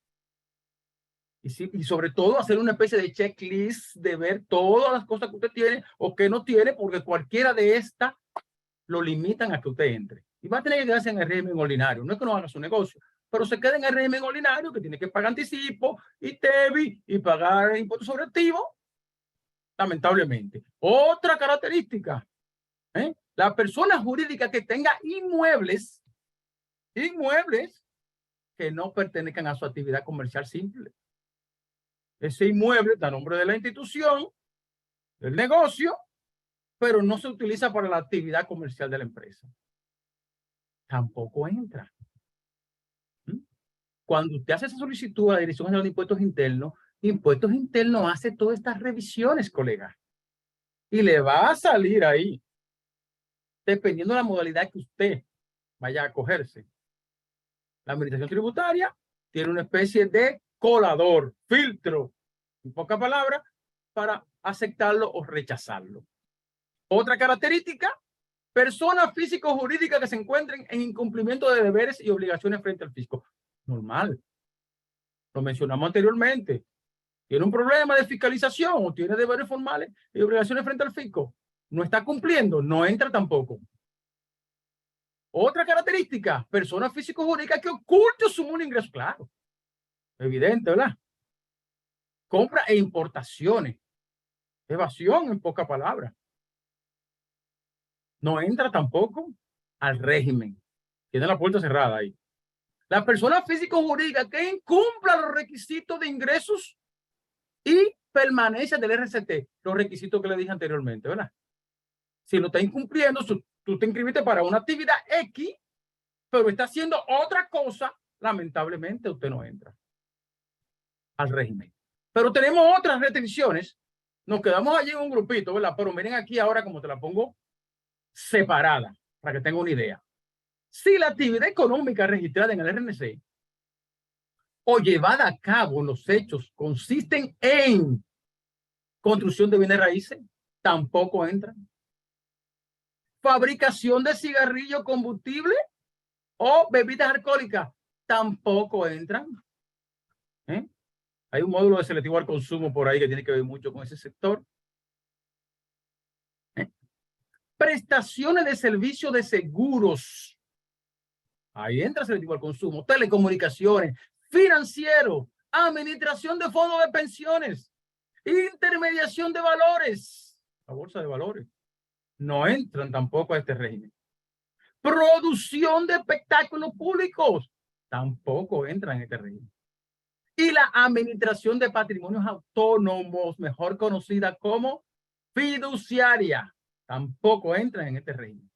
[SPEAKER 5] Y sobre todo hacer una especie de checklist de ver todas las cosas que usted tiene o que no tiene, porque cualquiera de estas lo limitan a que usted entre. Y va a tener que quedarse en el régimen ordinario. No es que no haga su negocio, pero se queda en el régimen ordinario que tiene que pagar anticipo y TEBI y pagar impuestos sobre activo, lamentablemente. Otra característica, la persona jurídica que tenga inmuebles que no pertenezcan a su actividad comercial simple. Ese inmueble está a nombre de la institución, del negocio, pero no se utiliza para la actividad comercial de la empresa. Tampoco entra. Cuando usted hace esa solicitud a la Dirección General de Impuestos Internos hace todas estas revisiones, colega. Y le va a salir ahí, dependiendo de la modalidad que usted vaya a acogerse. La Administración Tributaria tiene una especie de colador, filtro, en pocas palabras, para aceptarlo o rechazarlo. Otra característica, personas físicas o jurídicas que se encuentren en incumplimiento de deberes y obligaciones frente al fisco. Normal. Lo mencionamos anteriormente. Tiene un problema de fiscalización o tiene deberes formales y obligaciones frente al fisco. No está cumpliendo, no entra tampoco. Otra característica, personas físicas o jurídicas que oculten su ingreso. Claro, evidente, ¿verdad? Compra e importaciones. Evasión, en pocas palabras. No entra tampoco al régimen. Tiene la puerta cerrada ahí. La persona física o jurídica que incumpla los requisitos de ingresos y permanencia del RCT, los requisitos que le dije anteriormente, ¿verdad? Si lo está incumpliendo, tú te inscribiste para una actividad X, pero está haciendo otra cosa, lamentablemente usted no entra al régimen. Pero tenemos otras restricciones. Nos quedamos allí en un grupito, ¿verdad? Pero miren aquí ahora como te la pongo separada, para que tenga una idea. Si la actividad económica registrada en el RNC o llevada a cabo en los hechos consisten en construcción de bienes raíces, tampoco entran. Fabricación de cigarrillos, combustible o bebidas alcohólicas, tampoco entran. Hay un módulo de selectivo al consumo por ahí que tiene que ver mucho con ese sector. Prestaciones de servicio de seguros. Ahí entra selectivo al consumo. Telecomunicaciones, financiero, administración de fondos de pensiones, intermediación de valores. La bolsa de valores. No entran tampoco a este régimen. Producción de espectáculos públicos. Tampoco entran en este régimen. Y la administración de patrimonios autónomos, mejor conocida como fiduciaria, tampoco entran en este régimen.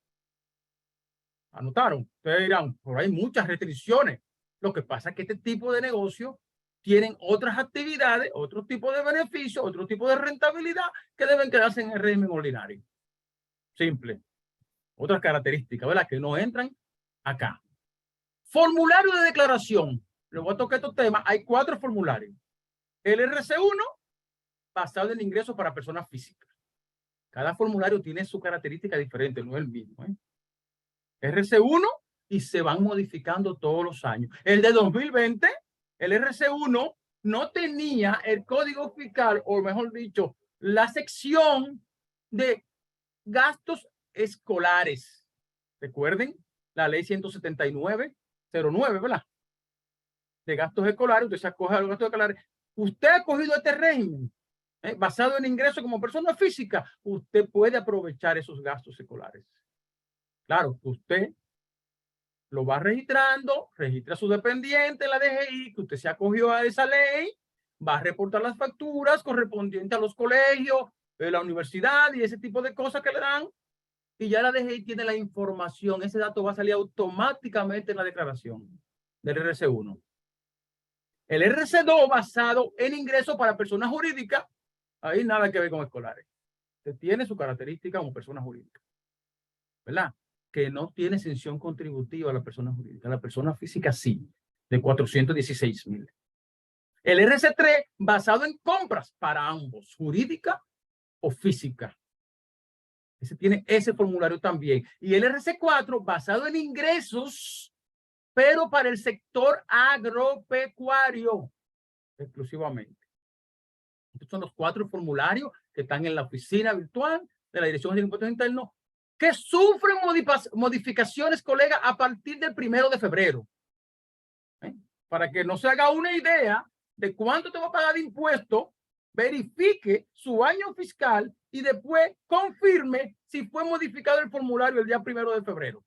[SPEAKER 5] ¿Anotaron? Ustedes dirán, pero hay muchas restricciones. Lo que pasa es que este tipo de negocios tienen otras actividades, otro tipo de beneficios, otro tipo de rentabilidad que deben quedarse en el régimen ordinario. Simple. Otras características, ¿verdad? Que no entran acá. Formulario de declaración. Le voy a tocar estos temas. Hay 4 formularios. El RC1, basado en ingresos para personas físicas. Cada formulario tiene su característica diferente, no es el mismo. RC1 y se van modificando todos los años. El de 2020, el RC1 no tenía el código fiscal, o mejor dicho, la sección de gastos escolares. Recuerden la ley 179-09, ¿verdad? De gastos escolares, usted se acoge a los gastos escolares. Usted ha cogido este régimen basado en ingresos como persona física, usted puede aprovechar esos gastos escolares. Claro, usted lo va registrando, registra a su dependiente en la DGI, que usted se acogió a esa ley, va a reportar las facturas correspondientes a los colegios, la universidad y ese tipo de cosas que le dan, y ya la DGI tiene la información. Ese dato va a salir automáticamente en la declaración del RC1. El RC2 basado en ingresos para personas jurídicas, ahí nada que ver con escolares. Usted tiene su característica como persona jurídica, ¿verdad? Que no tiene exención contributiva a la persona jurídica. La persona física sí, de 416,000. El RC3 basado en compras para ambos, jurídica o física. Ese tiene ese formulario también. Y el RC4 basado en ingresos, pero para el sector agropecuario exclusivamente. Estos son los 4 formularios que están en la oficina virtual de la Dirección de Impuestos Internos, que sufren modificaciones, colega, a partir del 1 de febrero. Para que no se haga una idea de cuánto te va a pagar de impuesto, verifique su año fiscal y después confirme si fue modificado el formulario el día 1 de febrero.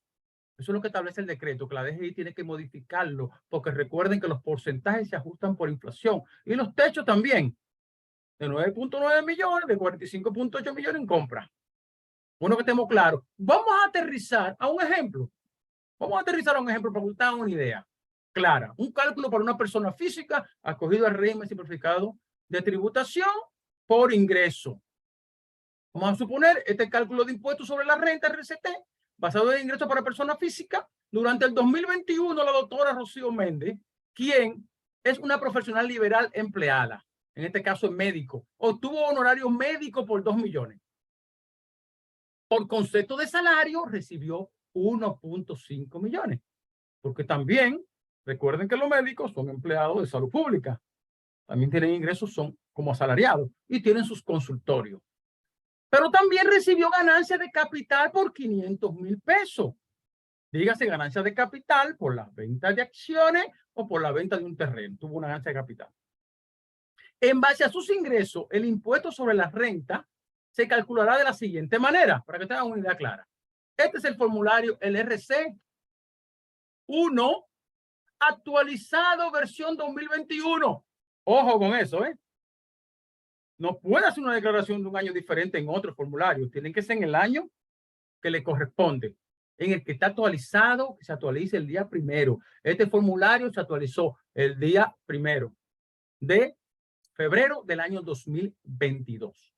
[SPEAKER 5] Eso es lo que establece el decreto, que la DGI tiene que modificarlo, porque recuerden que los porcentajes se ajustan por inflación y los techos también, de 9.9 millones, de 45.8 millones en compra. Bueno, que estemos claros. Vamos a aterrizar a un ejemplo. Vamos a aterrizar a un ejemplo para que ustedes tengan una idea clara. Un cálculo para una persona física acogido al régimen simplificado de tributación por ingreso. Vamos a suponer este cálculo de impuestos sobre la renta, RCT, basado en ingresos para persona física. Durante el 2021, la doctora Rocío Méndez, quien es una profesional liberal empleada, en este caso es médico, obtuvo honorario médico por 2 millones. Por concepto de salario, recibió 1.5 millones. Porque también, recuerden que los médicos son empleados de salud pública. También tienen ingresos, son como asalariados y tienen sus consultorios. Pero también recibió ganancias de capital por 500,000 pesos. Dígase ganancias de capital por la venta de acciones o por la venta de un terreno. Tuvo una ganancia de capital. En base a sus ingresos, el impuesto sobre la renta se calculará de la siguiente manera, para que tengan una idea clara. Este es el formulario, el RC1, actualizado versión 2021. Ojo con eso, ¿eh? No puede hacer una declaración de un año diferente en otro formulario. Tienen que ser en el año que le corresponde, en el que está actualizado, que se actualice el día 1. Este formulario se actualizó el día 1 de febrero del año 2022.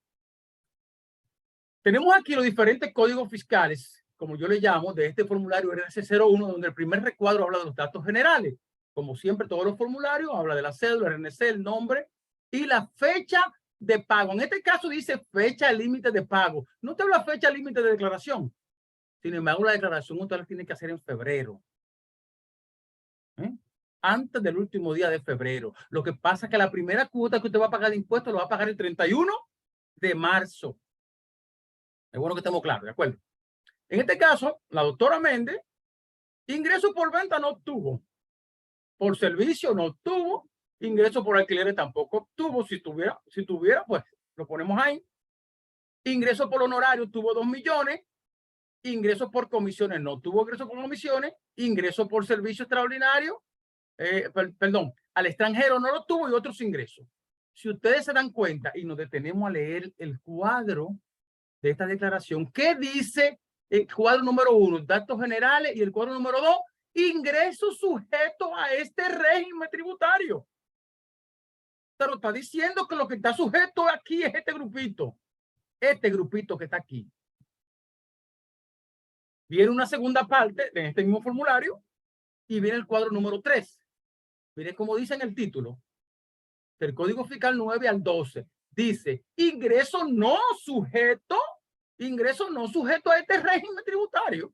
[SPEAKER 5] Tenemos aquí los diferentes códigos fiscales, como yo le llamo, de este formulario RC01, donde el primer recuadro habla de los datos generales. Como siempre, todos los formularios habla de la cédula, RNC, el nombre y la fecha de pago. En este caso dice fecha límite de pago. No te habla fecha límite de declaración. Sin embargo, la declaración usted la tiene que hacer en febrero. Antes del último día de febrero. Lo que pasa es que la primera cuota que usted va a pagar de impuestos lo va a pagar el 31 de marzo. Es bueno que estemos claros, ¿de acuerdo? En este caso, la doctora Méndez, ingreso por venta no obtuvo. Por servicio no obtuvo. Ingreso por alquileres tampoco obtuvo. Si tuviera, pues lo ponemos ahí. Ingreso por honorario tuvo 2 millones. Ingreso por comisiones no tuvo ingreso por comisiones. Ingreso por servicio extraordinario, perdón, al extranjero no lo tuvo y otros ingresos. Si ustedes se dan cuenta y nos detenemos a leer el cuadro de esta declaración, ¿qué dice el cuadro número 1? Datos generales, y el cuadro número 2, ingresos sujetos a este régimen tributario. Pero está diciendo que lo que está sujeto aquí es este grupito que está aquí. Viene una segunda parte de este mismo formulario y viene el cuadro número 3. Miren cómo dice en el título del Código Fiscal 9 al 12. Dice, ingreso no sujeto a este régimen tributario.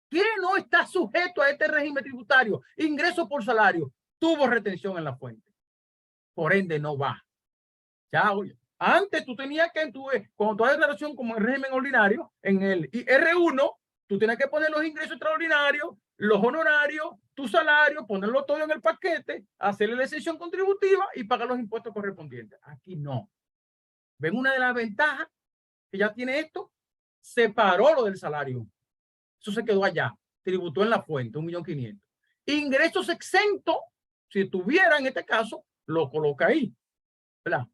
[SPEAKER 5] ¿Quién no está sujeto a este régimen tributario? Ingreso por salario. Tuvo retención en la fuente. Por ende, no va. Ya, oye. Antes tú tenías que, cuando tu declaración como en régimen ordinario, en el R1, tú tenías que poner los ingresos extraordinarios, los honorarios, tu salario, ponerlo todo en el paquete, hacerle la exención contributiva y pagar los impuestos correspondientes. Aquí no. ¿Ven una de las ventajas que ya tiene esto? Separó lo del salario. Eso se quedó allá. Tributó en la fuente, 1.500.000. Ingresos exentos, si tuviera en este caso, lo coloca ahí, ¿verdad?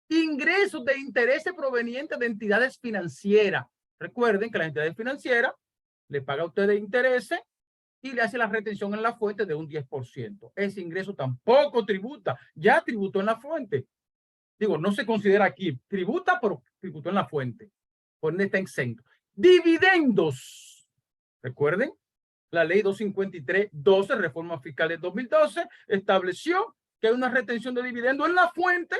[SPEAKER 5] Ingresos de intereses provenientes de entidades financieras. Recuerden que las entidades financieras le paga a ustedes intereses y le hace la retención en la fuente de un 10%. Ese ingreso tampoco tributa. Ya tributó en la fuente. Digo, no se considera aquí. Tributa, pero tributó en la fuente. Por ende está exento. Dividendos. Recuerden, la ley 253-12, reforma fiscal de 2012, estableció que hay una retención de dividendos en la fuente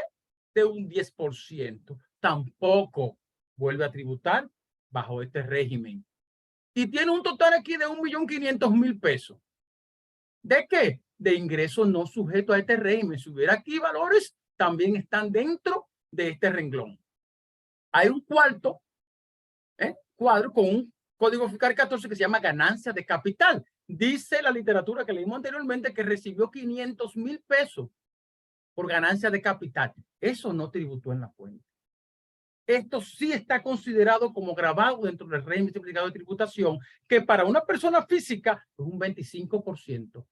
[SPEAKER 5] de un 10%. Tampoco vuelve a tributar bajo este régimen. Y tiene un total aquí de 1.500.000 pesos. ¿De qué? De ingresos no sujetos a este régimen. Si hubiera aquí valores, también están dentro de este renglón. Hay un cuarto cuadro con un código fiscal 14 que se llama ganancia de capital. Dice la literatura que leímos anteriormente que recibió 500.000 pesos por ganancia de capital. Eso no tributó en la fuente. Esto sí está considerado como gravado dentro del régimen simplificado de tributación, que para una persona física es un 25%.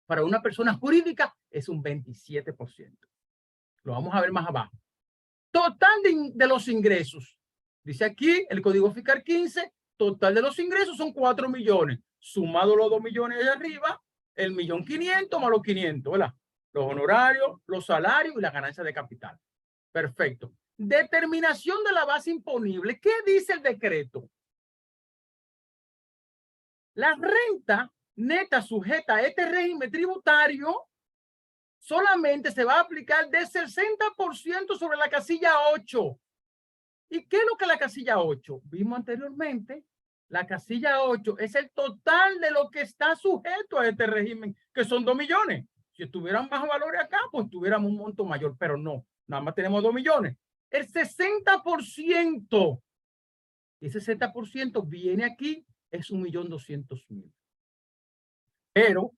[SPEAKER 5] Para una persona jurídica es un 27%. Lo vamos a ver más abajo. Total de los ingresos. Dice aquí el Código Fiscal 15, total de los ingresos son 4 millones. Sumado los 2 millones de arriba, el 1.500.000 más los 500, ¿verdad? Los honorarios, los salarios y la ganancia de capital. Perfecto. Determinación de la base imponible. ¿Qué dice el decreto? La renta neta sujeta a este régimen tributario solamente se va a aplicar de 60% sobre la casilla 8. ¿Y qué es lo que es la casilla 8? Vimos anteriormente, la casilla 8 es el total de lo que está sujeto a este régimen, que son 2 millones. Si estuvieran bajo valores acá, pues tuviéramos un monto mayor, pero no, nada más tenemos 2 millones. El 60%, ese 60% viene aquí, es 1.200.000. Pero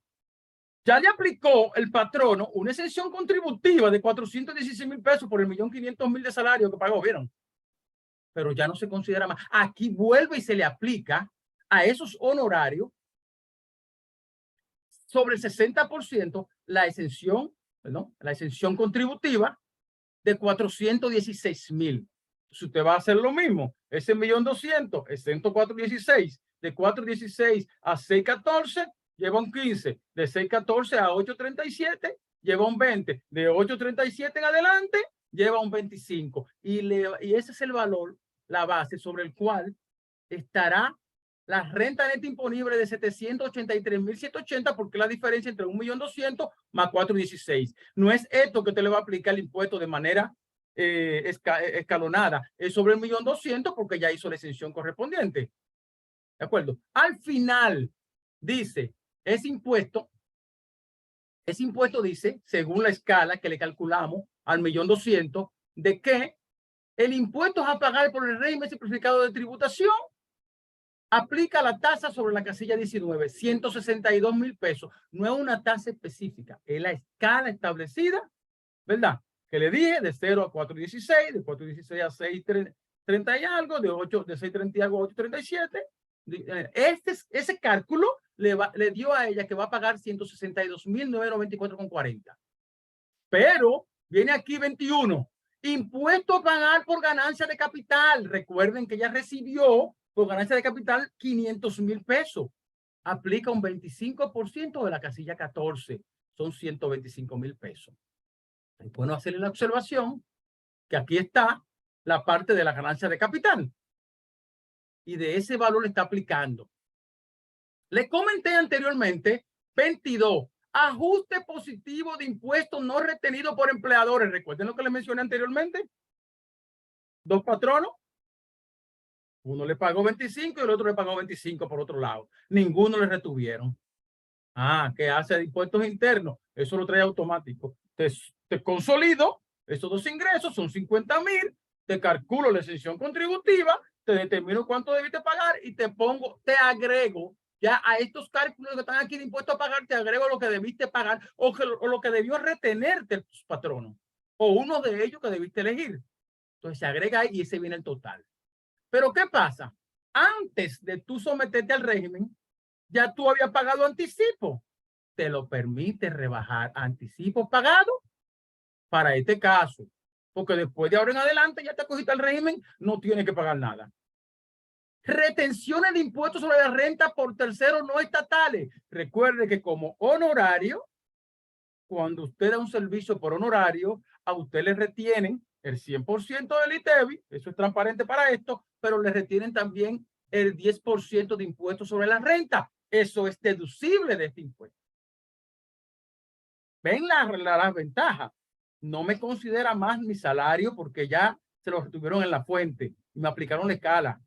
[SPEAKER 5] ya le aplicó el patrono una exención contributiva de 416.000 pesos por el 1.500.000 de salario que pagó, ¿vieron? Pero ya no se considera más. Aquí vuelve y se le aplica a esos honorarios sobre el 60% la exención, ¿no? La exención contributiva de 416.000. Si usted va a hacer lo mismo, ese 1.200.000, exento 416, de 416 a 614, lleva un 15, de 614 a 837, lleva un 20, de 837 en adelante, lleva un 25. Y ese es el valor, la base sobre el cual estará la renta neta imponible de 783.780, porque la diferencia entre 1.200.000 más 416. No es esto que te le va a aplicar el impuesto de manera escalonada. Es sobre el 1.200.000 porque ya hizo la exención correspondiente. ¿De acuerdo? Al final dice, ese impuesto dice, según la escala que le calculamos al 1.200.000, de que el impuesto a pagar por el régimen simplificado de tributación aplica la tasa sobre la casilla 19, 162.000 pesos. No es una tasa específica, es la escala establecida, ¿verdad? Que le dije, de 0 a 416, de 416 a 630 y algo, de 630 y algo a 837. Ese cálculo le dio a ella que va a pagar 162.994,40. Pero viene aquí 21. Impuesto a pagar por ganancia de capital. Recuerden que ella recibió por ganancia de capital 500.000 pesos. Aplica un 25% de la casilla 14. Son 125.000 pesos. Es bueno hacerle la observación que aquí está la parte de la ganancia de capital. Y de ese valor está aplicando. Le comenté anteriormente, 22. Ajuste positivo de impuestos no retenido por empleadores. Recuerden lo que les mencioné anteriormente. Dos patronos. Uno le pagó 25 y el otro le pagó 25 por otro lado. Ninguno le retuvieron. ¿Qué hace de impuestos internos? Eso lo trae automático. Te consolido esos dos ingresos, son 50.000. Te calculo la exención contributiva, te determino cuánto debiste pagar y te agrego Ya a estos cálculos que están aquí de impuesto a pagar, te agrego lo que debiste pagar o lo que debió retenerte tus patronos. O uno de ellos que debiste elegir. Entonces se agrega ahí y ese viene el total. Pero ¿qué pasa? Antes de tú someterte al régimen, ya tú habías pagado anticipo. Te lo permite rebajar anticipo pagado para este caso. Porque después de ahora en adelante ya te acogiste al régimen, no tienes que pagar nada. Retenciones de impuestos sobre la renta por terceros no estatales. Recuerde que como honorario, cuando usted da un servicio por honorario, a usted le retienen el 100% del ITEVI, eso es transparente para esto, pero le retienen también el 10% de impuestos sobre la renta. Eso es deducible de este impuesto. ¿Ven la ventaja? No me considera más mi salario porque ya se lo retuvieron en la fuente y me aplicaron la escala.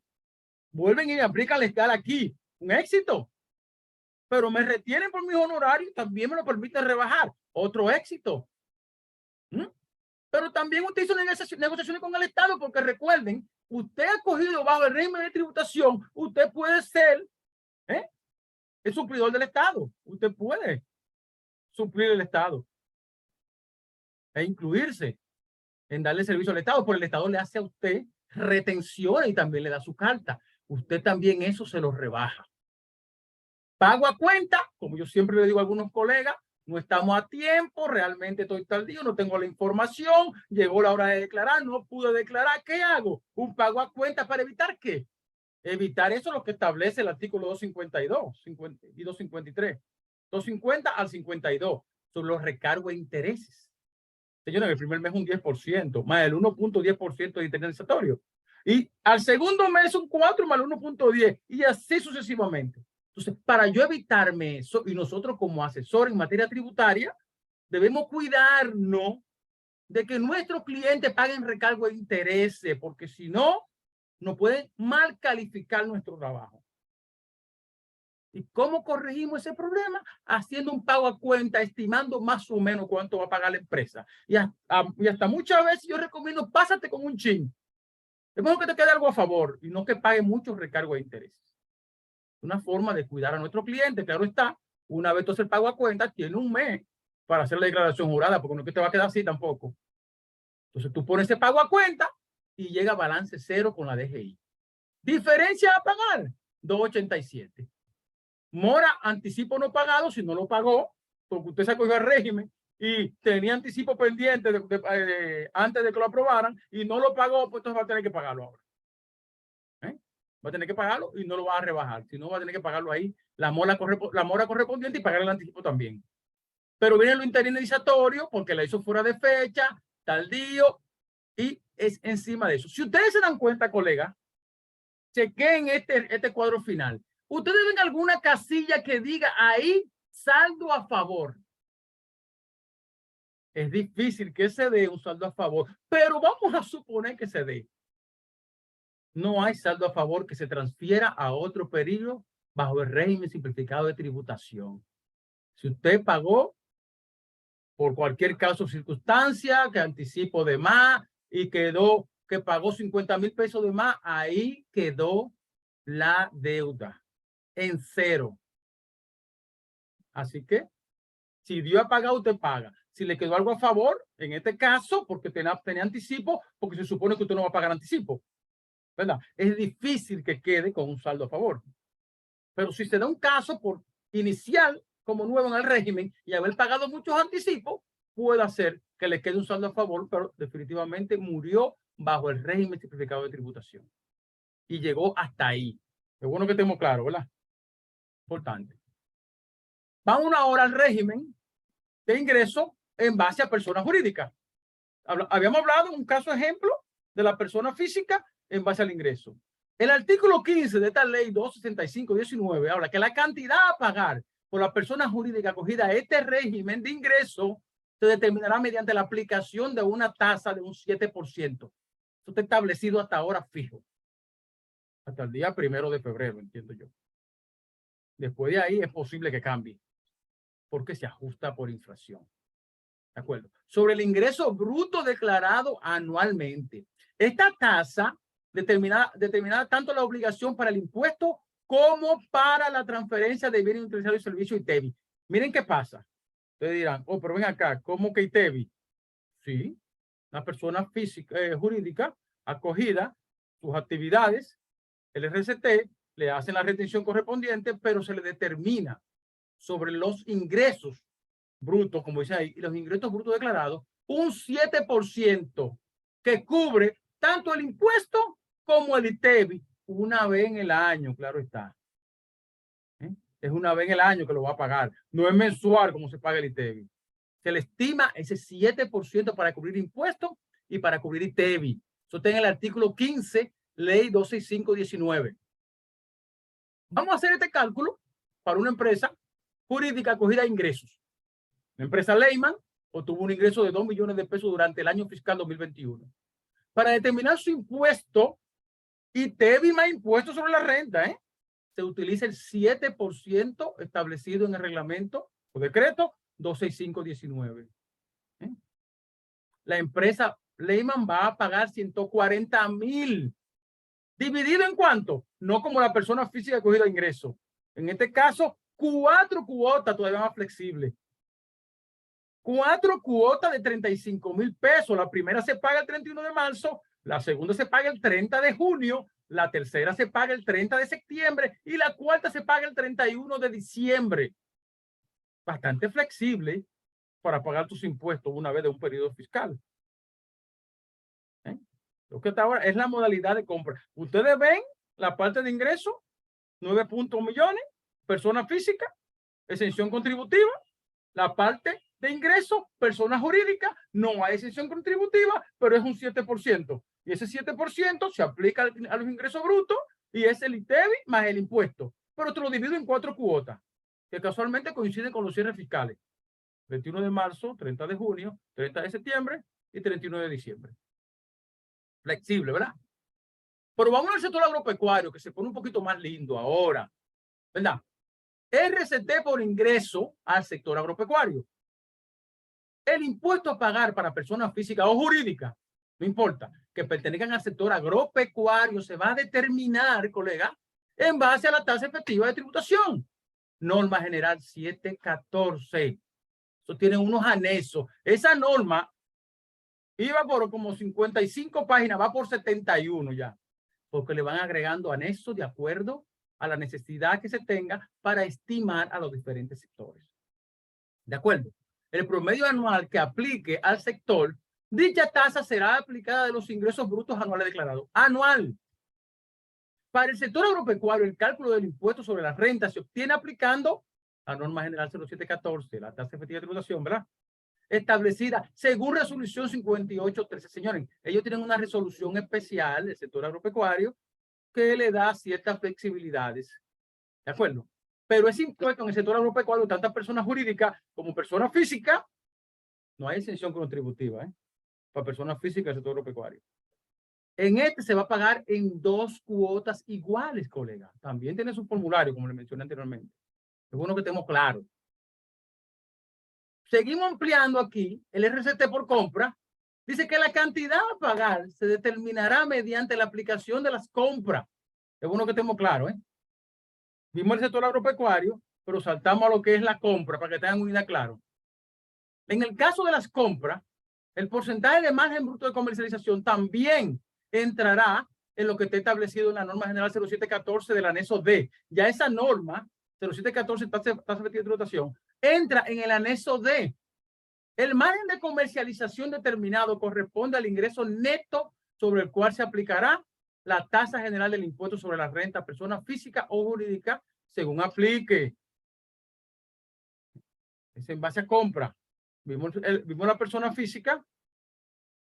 [SPEAKER 5] Vuelven y me aplican la escala aquí. Un éxito. Pero me retienen por mis honorarios, también me lo permiten rebajar. Otro éxito. Pero también usted hizo negociaciones con el Estado, porque recuerden, usted ha cogido bajo el régimen de tributación, usted puede ser el suplidor del Estado. Usted puede suplir el Estado e incluirse en darle servicio al Estado, porque el Estado le hace a usted retenciones y también le da su carta. Usted también eso se lo rebaja. Pago a cuenta, como yo siempre le digo a algunos colegas, no estamos a tiempo, realmente estoy tardío, no tengo la información, llegó la hora de declarar, no pude declarar, ¿qué hago? Un pago a cuenta para evitar ¿qué? Evitar eso es lo que establece el artículo 252 y 253. 250 al 52 son los recargos e intereses. Señores, el primer mes un 10%, más el 1.10% de indemnizatorio. Y al segundo mes un 4 más el 1.10 y así sucesivamente. Entonces, para yo evitarme eso, y nosotros como asesores en materia tributaria, debemos cuidarnos de que nuestros clientes paguen recargo de intereses, porque si no, nos pueden mal calificar nuestro trabajo. ¿Y cómo corregimos ese problema? Haciendo un pago a cuenta, estimando más o menos cuánto va a pagar la empresa. Y hasta muchas veces yo recomiendo, pásate con un chin. Es mejor que te quede algo a favor y no que pague mucho recargo de intereses. Una forma de cuidar a nuestro cliente, claro está, una vez tú haces el pago a cuenta, tiene un mes para hacer la declaración jurada, porque no es que te va a quedar así tampoco. Entonces tú pones ese pago a cuenta y llega a balance cero con la DGI. Diferencia a pagar, 287. Mora, anticipo no pagado, si no lo pagó, porque usted se acogió al régimen y tenía anticipo pendiente antes de que lo aprobaran y no lo pagó, pues entonces va a tener que pagarlo ahora. Va a tener que pagarlo y no lo va a rebajar. Si no, va a tener que pagarlo ahí, la mora correspondiente y pagar el anticipo también. Pero viene lo interinizatorio porque la hizo fuera de fecha, tardío, y es encima de eso. Si ustedes se dan cuenta, colegas, chequen este cuadro final. Ustedes ven alguna casilla que diga ahí saldo a favor. Es difícil que se dé un saldo a favor, pero vamos a suponer que se dé. No hay saldo a favor que se transfiera a otro periodo bajo el régimen simplificado de tributación. Si usted pagó por cualquier caso o circunstancia, que anticipo de más y quedó que pagó 50,000 pesos de más, ahí quedó la deuda en cero. Así que si dio a pagar, usted paga. Si le quedó algo a favor, en este caso, porque tenía anticipo, porque se supone que usted no va a pagar anticipo, ¿verdad? Es difícil que quede con un saldo a favor. Pero si se da un caso por inicial como nuevo en el régimen y haber pagado muchos anticipos, puede hacer que le quede un saldo a favor, pero definitivamente murió bajo el régimen simplificado de tributación. Y llegó hasta ahí. Es bueno que estemos claros, ¿verdad? Importante. Vamos ahora al régimen de ingreso en base a personas jurídicas. Habíamos hablado en un caso ejemplo de la persona física en base al ingreso. El artículo 15 de esta ley 265/19 habla que la cantidad a pagar por la persona jurídica acogida a este régimen de ingreso se determinará mediante la aplicación de una tasa de un 7%. Eso está establecido hasta ahora fijo. Hasta el día 1 de febrero, entiendo yo. Después de ahí es posible que cambie, porque se ajusta por inflación. ¿De acuerdo? Sobre el ingreso bruto declarado anualmente. Esta tasa determina tanto la obligación para el impuesto como para la transferencia de bienes utilizados y servicios ITEBI. Miren qué pasa. Ustedes dirán, oh, pero ven acá, ¿cómo que ITEBI? Sí, una persona física, jurídica, acogida, sus actividades, el RCT, le hacen la retención correspondiente, pero se le determina sobre los ingresos brutos, como dice ahí, y los ingresos brutos declarados, un 7% que cubre tanto el impuesto como el ITEBI una vez en el año, claro está. Es una vez en el año que lo va a pagar. No es mensual como se paga el ITEBI. Se le estima ese 7% para cubrir impuestos y para cubrir ITEBI. Eso está en el artículo 15, ley 265/19. Vamos a hacer este cálculo para una empresa jurídica acogida a ingresos. La empresa Leyman obtuvo un ingreso de 2 millones de pesos durante el año fiscal 2021. Para determinar su impuesto, ITEBI más impuestos sobre la renta, se utiliza el 7% establecido en el reglamento o decreto 265/19. La empresa Leyman va a pagar 140,000. ¿Dividido en cuánto? No como la persona física acogida a ingreso. En este caso, 4 cuotas todavía más flexibles. 4 cuotas de 35,000 pesos. La primera se paga el 31 de marzo, la segunda se paga el 30 de junio, la tercera se paga el 30 de septiembre y la cuarta se paga el 31 de diciembre. Bastante flexible para pagar tus impuestos una vez de un periodo fiscal. Lo que está ahora es la modalidad de compra. Ustedes ven la parte de ingreso, 9.1 millones, persona física, exención contributiva, la parte de ingreso, persona jurídica, no hay exención contributiva, pero es un 7%. Y ese 7% se aplica a los ingresos brutos y es el ITEBI más el impuesto. Pero te lo divido en 4 cuotas, que casualmente coinciden con los cierres fiscales. 21 de marzo, 30 de junio, 30 de septiembre y 31 de diciembre. Flexible, ¿verdad? Pero vamos al sector agropecuario, que se pone un poquito más lindo ahora, ¿verdad? RCT por ingreso al sector agropecuario. El impuesto a pagar para personas físicas o jurídicas, no importa, que pertenezcan al sector agropecuario, se va a determinar, colega, en base a la tasa efectiva de tributación. Norma General 714. Eso tiene unos anexos. Esa norma iba por como 55 páginas, va por 71 ya, porque le van agregando anexos de acuerdo a la necesidad que se tenga para estimar a los diferentes sectores. ¿De acuerdo? El promedio anual que aplique al sector, dicha tasa será aplicada de los ingresos brutos anuales declarados. Anual. Para el sector agropecuario, el cálculo del impuesto sobre la renta se obtiene aplicando la norma general 0714, la tasa efectiva de tributación, ¿verdad? Establecida según resolución 5813. Señores, ellos tienen una resolución especial del sector agropecuario que le da ciertas flexibilidades. ¿De acuerdo? Pero ese impuesto en el sector agropecuario, tanto personas jurídicas como personas físicas, no hay exención contributiva, para personas físicas del sector agropecuario. En este se va a pagar en 2 cuotas iguales, colega. También tiene su formulario, como le mencioné anteriormente. Es bueno que estemos claros. Seguimos ampliando aquí el RCT por compra. Dice que la cantidad a pagar se determinará mediante la aplicación de las compras. Es bueno que estemos claros, Vimos el sector agropecuario, pero saltamos a lo que es la compra para que tengan una idea claro. En el caso de las compras, el porcentaje de margen bruto de comercialización también entrará en lo que está establecido en la norma general 0714 del anexo D. Ya esa norma 0714, tasa efectiva de tributación, entra en el anexo D. El margen de comercialización determinado corresponde al ingreso neto sobre el cual se aplicará la tasa general del impuesto sobre la renta a persona física o jurídica según aplique. Es en base a compra. Vimos la persona física,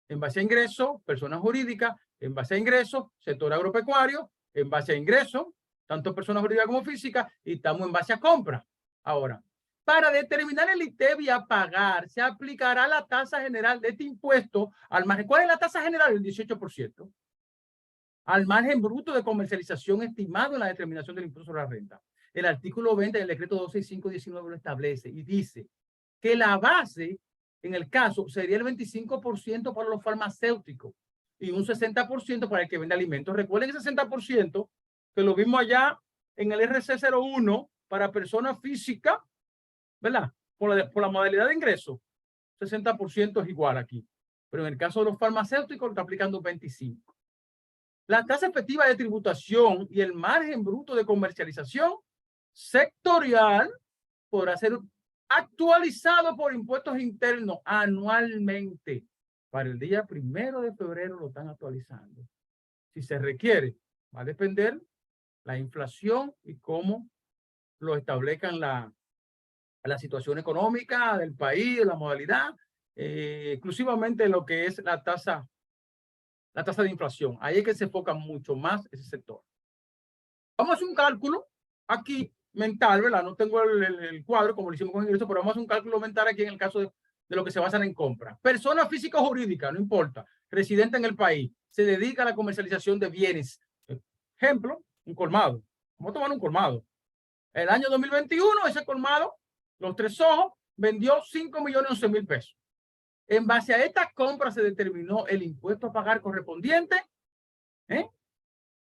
[SPEAKER 5] en base a ingreso, persona jurídica, en base a ingreso, sector agropecuario, en base a ingreso, tanto persona jurídica como física, y estamos en base a compra. Ahora, para determinar el ITEBI a pagar, se aplicará la tasa general de este impuesto al margen. ¿Cuál es la tasa general? El 18%. Al margen bruto de comercialización estimado en la determinación del impuesto sobre la renta. El artículo 20 del decreto 265/19 lo establece y dice que la base, en el caso, sería el 25% para los farmacéuticos y un 60% para el que vende alimentos. Recuerden ese 60% que lo vimos allá en el RC01 para persona física, ¿verdad? Por la modalidad de ingreso, 60% es igual aquí. Pero en el caso de los farmacéuticos está aplicando 25%. La tasa efectiva de tributación y el margen bruto de comercialización sectorial podrá ser actualizado por impuestos internos anualmente. Para el día 1 de febrero lo están actualizando. Si se requiere, va a depender la inflación y cómo lo establezcan la situación económica del país, la modalidad, exclusivamente lo que es la tasa de inflación. Ahí es que se enfoca mucho más ese sector. Vamos a hacer un cálculo aquí mental, ¿verdad? No tengo el cuadro como lo hicimos con ingreso, pero vamos a hacer un cálculo mental aquí en el caso de lo que se basan en compra. Persona física o jurídica, no importa, residente en el país, se dedica a la comercialización de bienes. Ejemplo, un colmado. Vamos a tomar un colmado. El año 2021, ese colmado, Los Tres Ojos, vendió 5.011.000 pesos. En base a esta compra se determinó el impuesto a pagar correspondiente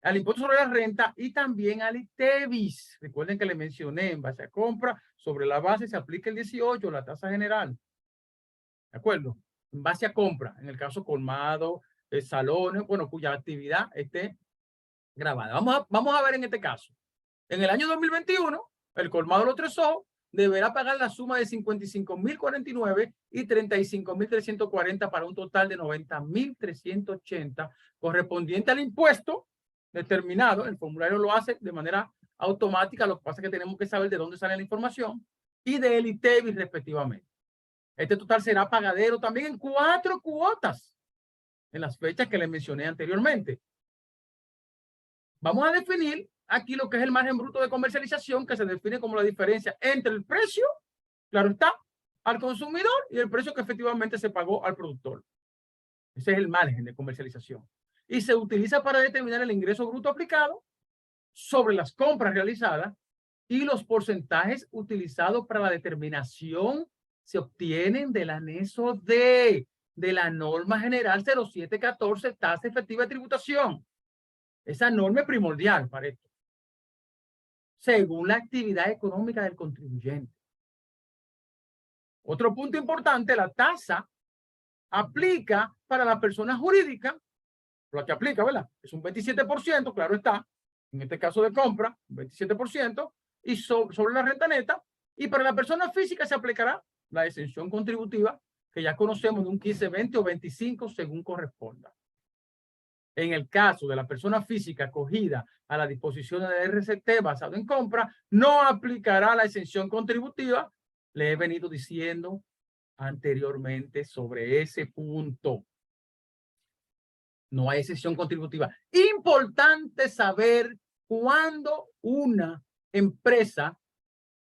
[SPEAKER 5] al impuesto sobre la renta y también al ITEVIS. Recuerden que le mencioné, en base a compra, sobre la base se aplica el 18, la tasa general. ¿De acuerdo? En base a compra, en el caso colmado, salones, bueno, cuya actividad esté grabada. Vamos a ver en este caso. En el año 2021, el colmado de Los Tres Ojos deberá pagar la suma de 55.049 y 35.340 para un total de 90.380 correspondiente al impuesto determinado. El formulario lo hace de manera automática. Lo que pasa es que tenemos que saber de dónde sale la información y del ITEVIS respectivamente. Este total será pagadero también en 4 cuotas en las fechas que les mencioné anteriormente. Vamos a definir aquí lo que es el margen bruto de comercialización, que se define como la diferencia entre el precio, claro está, al consumidor y el precio que efectivamente se pagó al productor. Ese es el margen de comercialización. Y se utiliza para determinar el ingreso bruto aplicado sobre las compras realizadas y los porcentajes utilizados para la determinación se obtienen del anexo D de la norma general 0714, tasa efectiva de tributación. Esa norma es primordial para esto, según la actividad económica del contribuyente. Otro punto importante, la tasa aplica para la persona jurídica, lo que aplica, ¿verdad? Es un 27%, claro está, en este caso de compra, un 27%, y sobre la renta neta, y para la persona física se aplicará la exención contributiva, que ya conocemos, de un 15, 20 o 25 según corresponda. En el caso de la persona física acogida a la disposición del RCT basado en compra, no aplicará la exención contributiva. Le he venido diciendo anteriormente sobre ese punto. No hay exención contributiva. Importante saber cuándo una empresa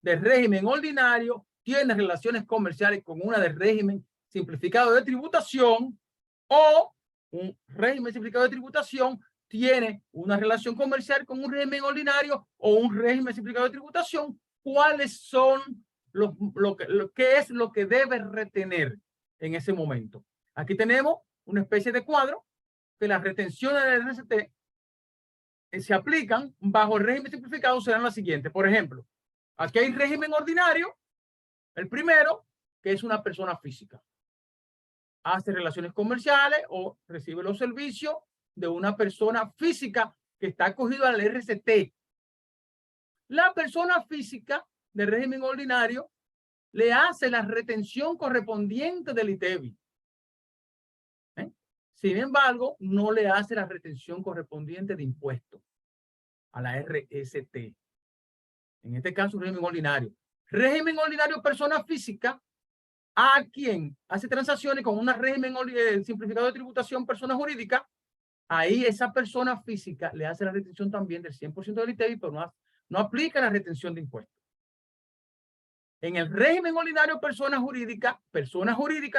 [SPEAKER 5] de régimen ordinario tiene relaciones comerciales con una de régimen simplificado de tributación, o un régimen simplificado de tributación tiene una relación comercial con un régimen ordinario o un régimen simplificado de tributación. ¿Cuáles son qué es lo que debe retener en ese momento? Aquí tenemos una especie de cuadro que las retenciones del RCT se aplican bajo el régimen simplificado serán las siguientes. Por ejemplo, aquí hay régimen ordinario, el primero, que es una persona física. Hace relaciones comerciales o recibe los servicios de una persona física que está acogido al RCT. La persona física de régimen ordinario le hace la retención correspondiente del ITEVIS. Sin embargo, no le hace la retención correspondiente de impuestos a la RST. En este caso, régimen ordinario. Régimen ordinario, persona física, a quien hace transacciones con un régimen simplificado de tributación, persona jurídica, ahí esa persona física le hace la retención también del 100% del ITEVIS, pero no aplica la retención de impuestos. En el régimen ordinario, persona jurídica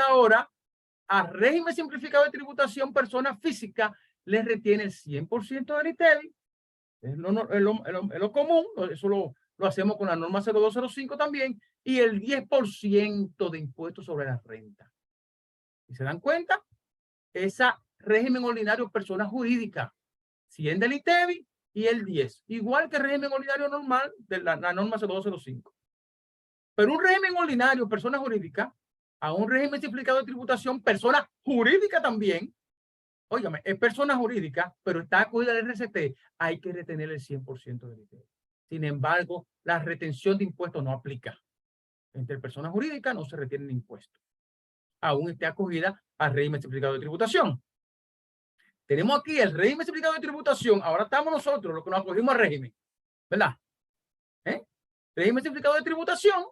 [SPEAKER 5] ahora, a régimen simplificado de tributación, persona física, le retiene el 100% del ITEVIS. Es lo común, eso lo hacemos con la norma 0205 también, y el 10% de impuestos sobre la renta. ¿Y se dan cuenta? Ese régimen ordinario, persona jurídica, 100 del ITEVIS, y el 10, igual que el régimen ordinario normal de la norma 0205. Pero un régimen ordinario, persona jurídica, a un régimen simplificado de tributación, persona jurídica también, óigame, es persona jurídica, pero está acogida al RCT, hay que retener el 100% del ITEVI. Sin embargo, la retención de impuestos no aplica. Entre personas jurídicas no se retienen impuestos. Aún esté acogida al régimen simplificado de tributación. Tenemos aquí el régimen simplificado de tributación. Ahora estamos nosotros los que nos acogimos al régimen, ¿verdad? Régimen simplificado de tributación,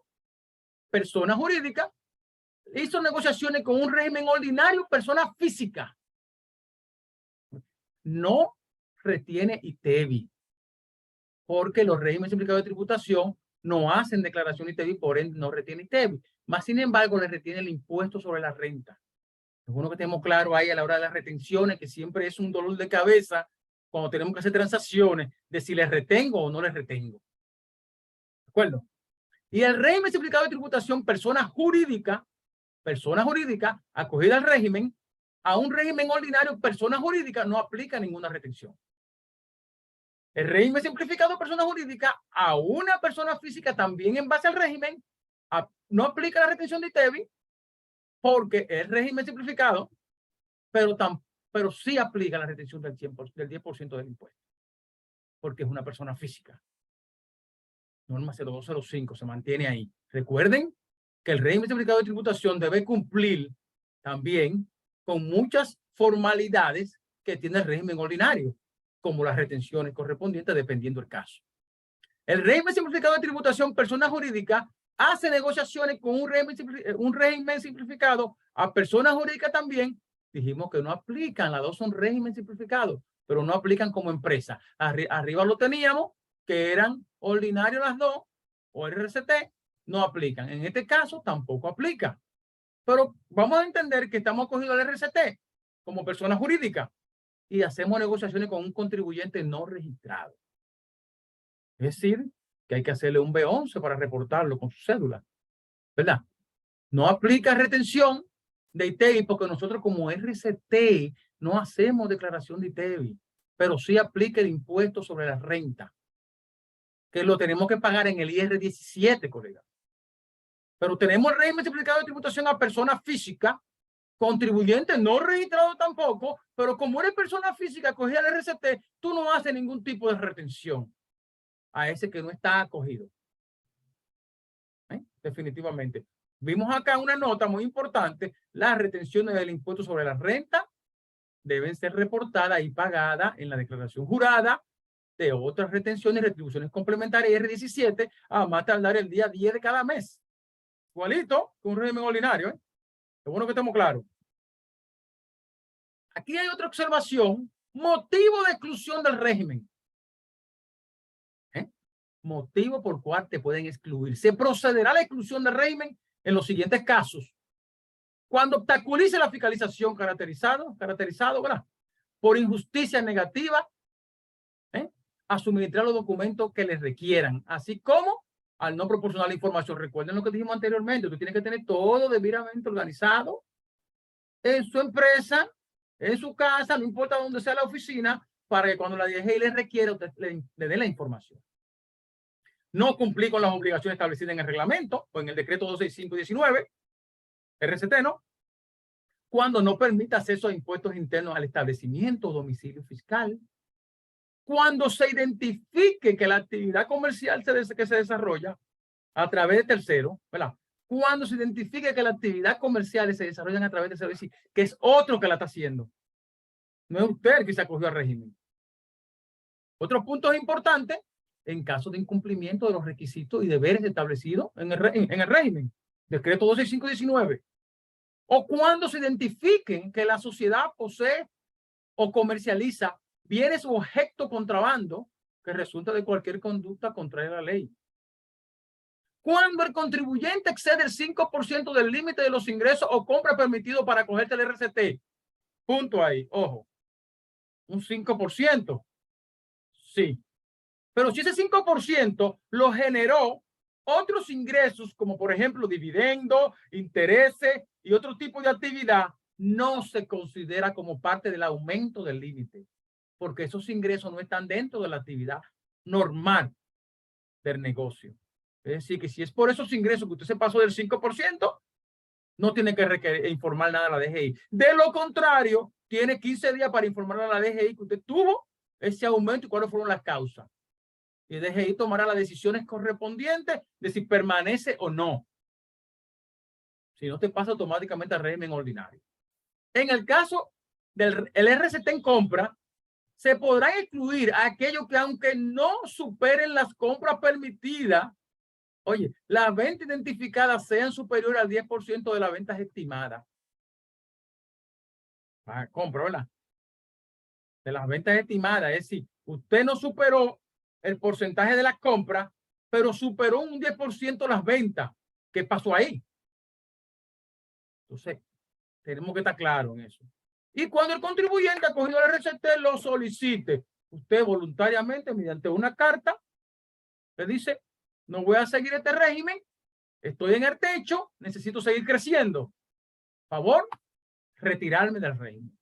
[SPEAKER 5] persona jurídica, hizo negociaciones con un régimen ordinario, persona física. No retiene ITEVI, porque los regímenes simplificados de tributación no hacen declaración ITEVI, por ende no retiene ITEVI. Más sin embargo, le retiene el impuesto sobre la renta. Es bueno que tenemos claro ahí a la hora de las retenciones, que siempre es un dolor de cabeza cuando tenemos que hacer transacciones de si les retengo o no les retengo. ¿De acuerdo? Y el régimen simplificado de tributación, persona jurídica, acogida al régimen, a un régimen ordinario, persona jurídica, no aplica ninguna retención. El régimen simplificado, persona jurídica, a una persona física también en base al régimen, no aplica la retención de ITEVI, porque es régimen simplificado, pero sí aplica la retención del 10% del impuesto, porque es una persona física. Norma 0205 se mantiene ahí. Recuerden que el régimen simplificado de tributación debe cumplir también con muchas formalidades que tiene el régimen ordinario, como las retenciones correspondientes dependiendo del caso. El régimen simplificado de tributación, persona jurídica, hace negociaciones con un régimen simplificado a personas jurídicas también. Dijimos que no aplican, las dos son régimen simplificados, pero no aplican como empresa. Arriba lo teníamos, que eran ordinarios las dos, o RCT, no aplican. En este caso tampoco aplica. Pero vamos a entender que estamos acogidos al RCT como persona jurídica y hacemos negociaciones con un contribuyente no registrado. Es decir, que hay que hacerle un B11 para reportarlo con su cédula, ¿verdad? No aplica retención de ITEVI porque nosotros como RCT no hacemos declaración de ITEVI, pero sí aplica el impuesto sobre la renta, que lo tenemos que pagar en el IR 17, colega. Pero tenemos el régimen simplificado de tributación a persona física, contribuyente no registrado tampoco, pero como eres persona física acogida al RCT, tú no haces ningún tipo de retención a ese que no está acogido. Definitivamente. Vimos acá una nota muy importante: las retenciones del impuesto sobre la renta deben ser reportadas y pagadas en la declaración jurada de otras retenciones y retribuciones complementarias R17 a más tardar el día 10 de cada mes. Igualito que un régimen ordinario, ¿eh? Es bueno que estemos claros. Aquí hay otra observación: motivo de exclusión del régimen. Motivo por cual te pueden excluir. Se procederá a la exclusión del régimen en los siguientes casos: cuando obstaculice la fiscalización caracterizado, ¿verdad?, por injusticia negativa a suministrar los documentos que les requieran, así como al no proporcionar la información. Recuerden lo que dijimos anteriormente: tú tienes que tener todo debidamente organizado en su empresa, en su casa, no importa dónde sea la oficina, para que cuando la DGI les requiera, usted le dé la información. No cumplir con las obligaciones establecidas en el reglamento o en el decreto 265/19, RCT, ¿no? Cuando no permita acceso a impuestos internos al establecimiento o domicilio fiscal. Cuando se identifique que la actividad comercial que se desarrolla a través de terceros, ¿verdad? Cuando se identifique que la actividad comercial se desarrollan a través de terceros, que es otro que la está haciendo. No es usted el que se acogió al régimen. Otro punto importante: en caso de incumplimiento de los requisitos y deberes establecidos en el régimen, decreto 265/19, o cuando se identifiquen que la sociedad posee o comercializa bienes o objetos contrabando que resulta de cualquier conducta contraria a la ley. Cuando el contribuyente excede el 5% del límite de los ingresos o compra permitido para acogerse al RCT. Punto ahí, ojo. Un 5%. Sí. Pero si ese 5% lo generó otros ingresos, como por ejemplo dividendos, intereses y otro tipo de actividad, no se considera como parte del aumento del límite. porque esos ingresos no están dentro de la actividad normal del negocio. Es decir, que si es por esos ingresos que usted se pasó del 5%, no tiene que informar nada a la DGI. De lo contrario, tiene 15 días para informar a la DGI que usted tuvo ese aumento y cuáles fueron las causas. Y DGI tomará las decisiones correspondientes de si permanece o no. Si no, te pasa automáticamente al régimen ordinario. En el caso del RCT en compra, se podrán excluir a aquellos que, aunque no superen las compras permitidas, oye, las ventas identificadas sean superiores al 10% de las ventas estimadas. Compra, ¿verdad? De las ventas estimadas, es decir, usted no superó el porcentaje de las compras, pero superó un 10% las ventas. ¿Qué pasó ahí? Entonces, tenemos que estar claros en eso. Y cuando el contribuyente ha cogido el RCT, lo solicite. Usted voluntariamente, mediante una carta, le dice, no voy a seguir este régimen, estoy en el techo, necesito seguir creciendo. Favor, retirarme del régimen.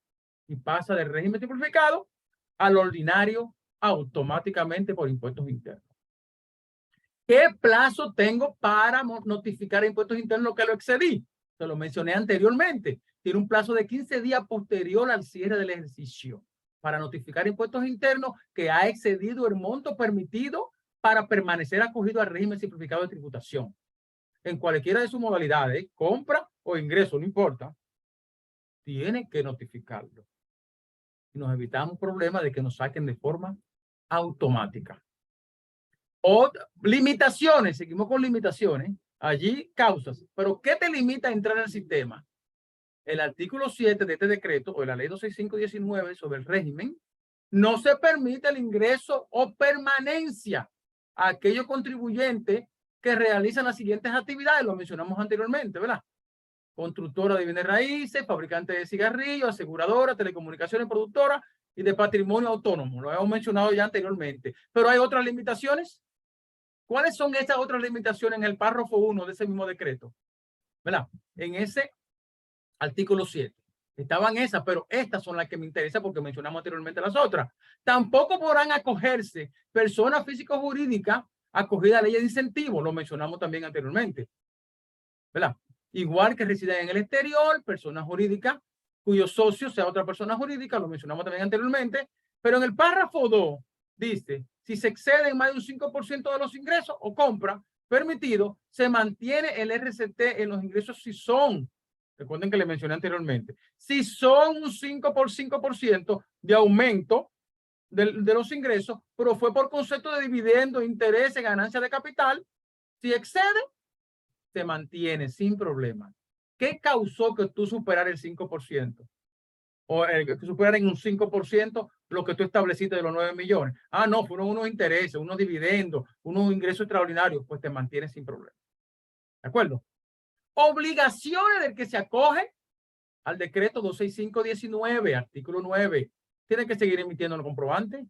[SPEAKER 5] Y pasa del régimen simplificado al ordinario automáticamente por impuestos internos. ¿Qué plazo tengo para notificar a impuestos internos que lo excedí? Se lo mencioné anteriormente. Tiene un plazo de 15 días posterior al cierre del ejercicio para notificar impuestos internos que ha excedido el monto permitido para permanecer acogido al régimen simplificado de tributación. En cualquiera de sus modalidades, compra o ingreso, no importa, tiene que notificarlo. Y nos evitamos problemas de que nos saquen de forma automática. O limitaciones, seguimos con limitaciones. Allí causas. Pero ¿qué te limita a entrar al sistema? El artículo 7 de este decreto o de la ley 265/19 sobre el régimen, no se permite el ingreso o permanencia a aquellos contribuyentes que realizan las siguientes actividades, lo mencionamos anteriormente, ¿verdad? Constructora de bienes raíces, fabricante de cigarrillos, aseguradora, telecomunicaciones, productora y de patrimonio autónomo. Lo hemos mencionado ya anteriormente. Pero hay otras limitaciones. ¿Cuáles son estas otras limitaciones en el párrafo 1 de ese mismo decreto? ¿Verdad? En ese artículo 7. Estaban esas, pero estas son las que me interesan porque mencionamos anteriormente las otras. Tampoco podrán acogerse personas físicas o jurídicas acogidas a leyes de incentivo. Lo mencionamos también anteriormente. ¿Verdad? Igual que residen en el exterior, personas jurídicas cuyos socios sea otra persona jurídica, lo mencionamos también anteriormente. Pero en el párrafo 2 dice, si se exceden más de un 5% de los ingresos o compra permitido, se mantiene el RCT en los ingresos si son, recuerden que le mencioné anteriormente, si son un 5% de aumento de los ingresos, pero fue por concepto de dividendo, intereses, ganancia de capital, si excede, se mantiene sin problema. ¿Qué causó que tú superar el 5%? O que superar en un 5% lo que tú estableciste de los 9 millones. Ah, no, fueron unos intereses, unos dividendos, unos ingresos extraordinarios, pues te mantienes sin problema. ¿De acuerdo? Obligaciones del que se acoge al decreto 265/19, artículo 9. Tiene que seguir emitiendo el comprobante,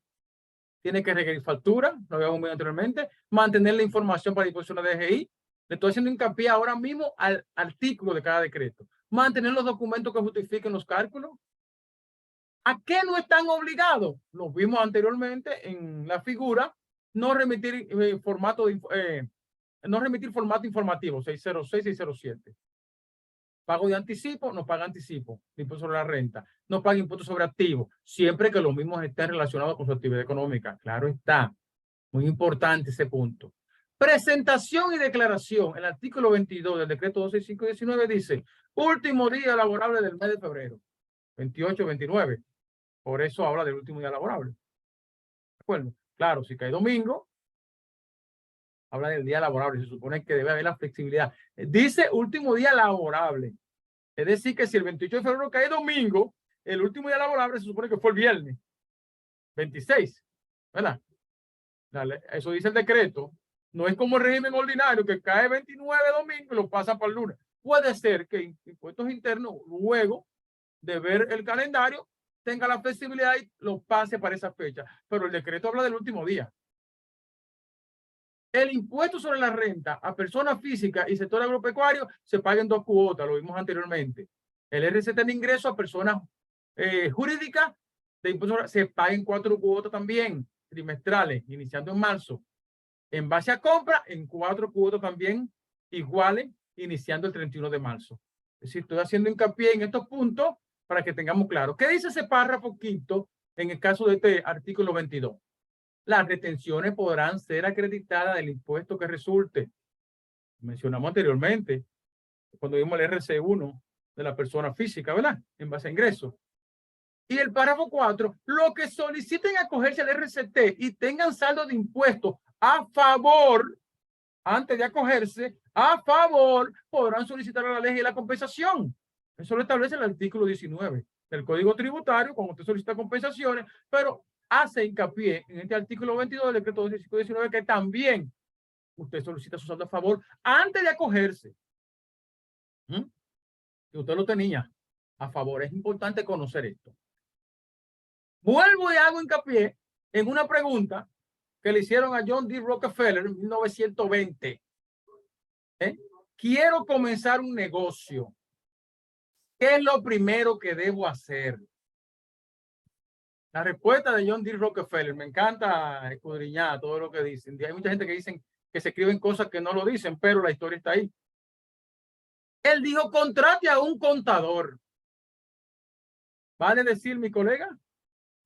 [SPEAKER 5] tiene que requerir factura, lo habíamos visto anteriormente, mantener la información para disposición de DGI. Le estoy haciendo hincapié ahora mismo al artículo de cada decreto. Mantener los documentos que justifiquen los cálculos. ¿A qué no están obligados? Lo vimos anteriormente en la figura, no remitir formato informativo 606, 607. Pago de anticipo, no paga anticipo, impuesto sobre la renta, no paga impuesto sobre activo, siempre que los mismos estén relacionados con su actividad económica. Claro está, muy importante ese punto. Presentación y declaración. El artículo 22 del decreto 265/19 dice, último día laborable del mes de febrero, 28, 29. Por eso habla del último día laborable. ¿De acuerdo? Claro, si cae domingo, habla del día laborable. Se supone que debe haber la flexibilidad. Dice último día laborable. Es decir, que si el 28 de febrero cae domingo, el último día laborable se supone que fue el viernes 26. ¿Verdad? Eso dice el decreto. No es como el régimen ordinario que cae 29 domingo y lo pasa para el lunes. Puede ser que impuestos internos, luego de ver el calendario, tenga la flexibilidad y lo pase para esa fecha. Pero el decreto habla del último día. El impuesto sobre la renta a personas físicas y sector agropecuario se paga en 2 cuotas, lo vimos anteriormente. El RCT de ingreso a personas jurídicas de impuestos se paguen 4 cuotas también, trimestrales, iniciando en marzo. En base a compra, en 4 cuotas también iguales, iniciando el 31 de marzo. Es decir, estoy haciendo hincapié en estos puntos para que tengamos claro. ¿Qué dice ese párrafo quinto en el caso de este artículo 22? Las retenciones podrán ser acreditadas del impuesto que resulte. Mencionamos anteriormente, cuando vimos el RC1 de la persona física, ¿verdad? En base a ingresos. Y el párrafo 4, los que soliciten acogerse al RCT y tengan saldo de impuestos a favor, antes de acogerse, a favor, podrán solicitar a la ley y la compensación. Eso lo establece el artículo 19 del Código Tributario, cuando usted solicita compensaciones, pero hace hincapié en este artículo 22 del decreto 219 que también usted solicita su saldo a favor antes de acogerse. Que usted lo tenía a favor. Es importante conocer esto. Vuelvo y hago hincapié en una pregunta que le hicieron a John D. Rockefeller en 1920. Quiero comenzar un negocio. ¿Qué es lo primero que debo hacer? La respuesta de John D. Rockefeller, me encanta escudriñar todo lo que dicen. Hay mucha gente que dicen que se escriben cosas que no lo dicen, pero la historia está ahí. Él dijo, contrate a un contador. ¿Vale decir, mi colega,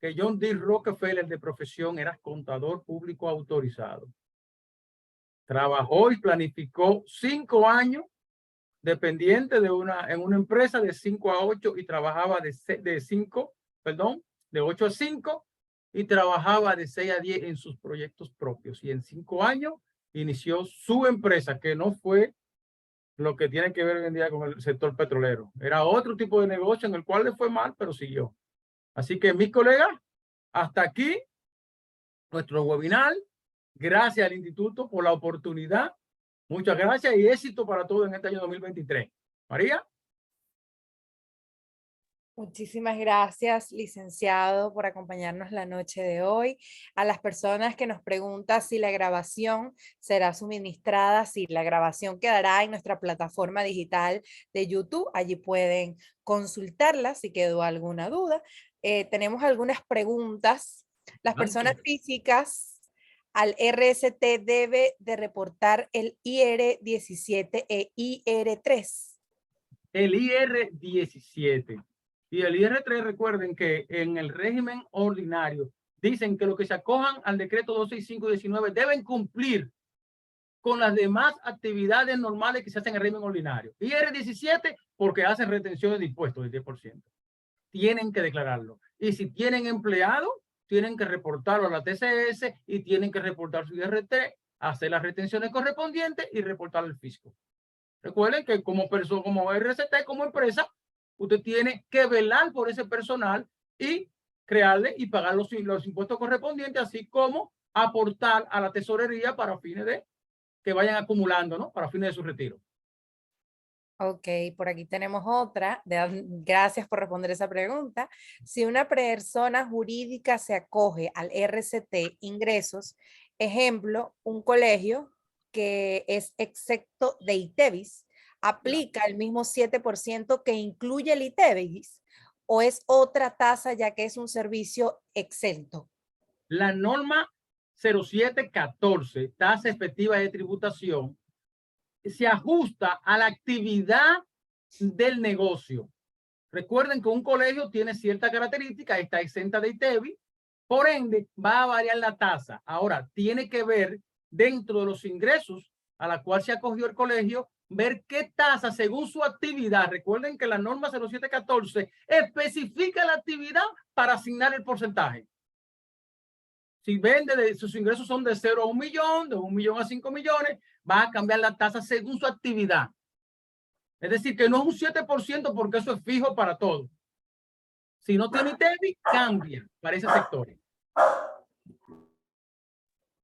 [SPEAKER 5] que John D. Rockefeller de profesión era contador público autorizado? Trabajó y planificó 5 años dependiente en una empresa de 5 a 8 y trabajaba de 8 a 5 y trabajaba de 6 a 10 en sus proyectos propios. Y en 5 años inició su empresa, que no fue lo que tiene que ver hoy en día con el sector petrolero. Era otro tipo de negocio en el cual le fue mal, pero siguió. Así que, mis colegas, hasta aquí nuestro webinar. Gracias al instituto por la oportunidad. Muchas gracias y éxito para todos en este año 2023. María.
[SPEAKER 1] Muchísimas gracias, licenciado, por acompañarnos la noche de hoy. A las personas que nos preguntan si la grabación será suministrada, si la grabación quedará en nuestra plataforma digital de YouTube, allí pueden consultarla si quedó alguna duda. Tenemos algunas preguntas. Las personas físicas al RST debe de reportar el IR17 e IR3.
[SPEAKER 5] El IR17 y el IR3, recuerden que en el régimen ordinario dicen que los que se acojan al decreto 265/19 deben cumplir con las demás actividades normales que se hacen en el régimen ordinario. IR17 porque hacen retenciones de impuestos del 10%. Tienen que declararlo. Y si tienen empleado, tienen que reportarlo a la TCS y tienen que reportar su IR3, hacer las retenciones correspondientes y reportar al fisco. Recuerden que como persona, como RCT, como empresa, usted tiene que velar por ese personal y crearle y pagar los impuestos correspondientes, así como aportar a la tesorería para fines de que vayan acumulando, ¿no? Para fines de su retiro.
[SPEAKER 1] Ok, por aquí tenemos otra. Gracias por responder esa pregunta. Si una persona jurídica se acoge al RCT ingresos, ejemplo, un colegio que es excepto de ITEVIS, ¿aplica el mismo 7% que incluye el ITEVIS o es otra tasa ya que es un servicio exento?
[SPEAKER 5] La norma 0714, tasa efectiva de tributación, se ajusta a la actividad del negocio. Recuerden que un colegio tiene cierta característica, está exenta de ITEVIS, por ende va a variar la tasa. Ahora, tiene que ver dentro de los ingresos a la cual se acogió el colegio, ver qué tasa según su actividad. Recuerden que la norma 0714 especifica la actividad para asignar el porcentaje. Si vende, sus ingresos son de 0 a 1 millón, de 1 millón a 5 millones, va a cambiar la tasa según su actividad. Es decir, que no es un 7% porque eso es fijo para todo. Si no tiene ITEVIS, cambia para ese sector.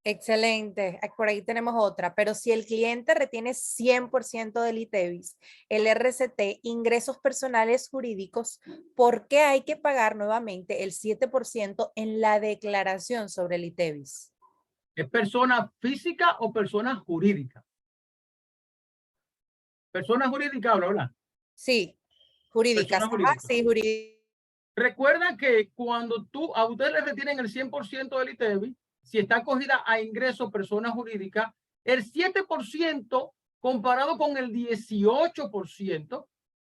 [SPEAKER 1] Excelente. Por ahí tenemos otra. Pero si el cliente retiene 100% del ITEVIS, el RCT, ingresos personales jurídicos, ¿por qué hay que pagar nuevamente el 7% en la declaración sobre el ITEVIS?
[SPEAKER 5] ¿Es persona física o persona jurídica? Persona jurídica, habla.
[SPEAKER 1] Sí, jurídicas.
[SPEAKER 5] Persona jurídica.
[SPEAKER 1] Sí, jurídicas.
[SPEAKER 5] Recuerda que cuando a ustedes le retienen el 100% del ITEVI, si está acogida a ingreso persona jurídica, el 7% comparado con el 18%,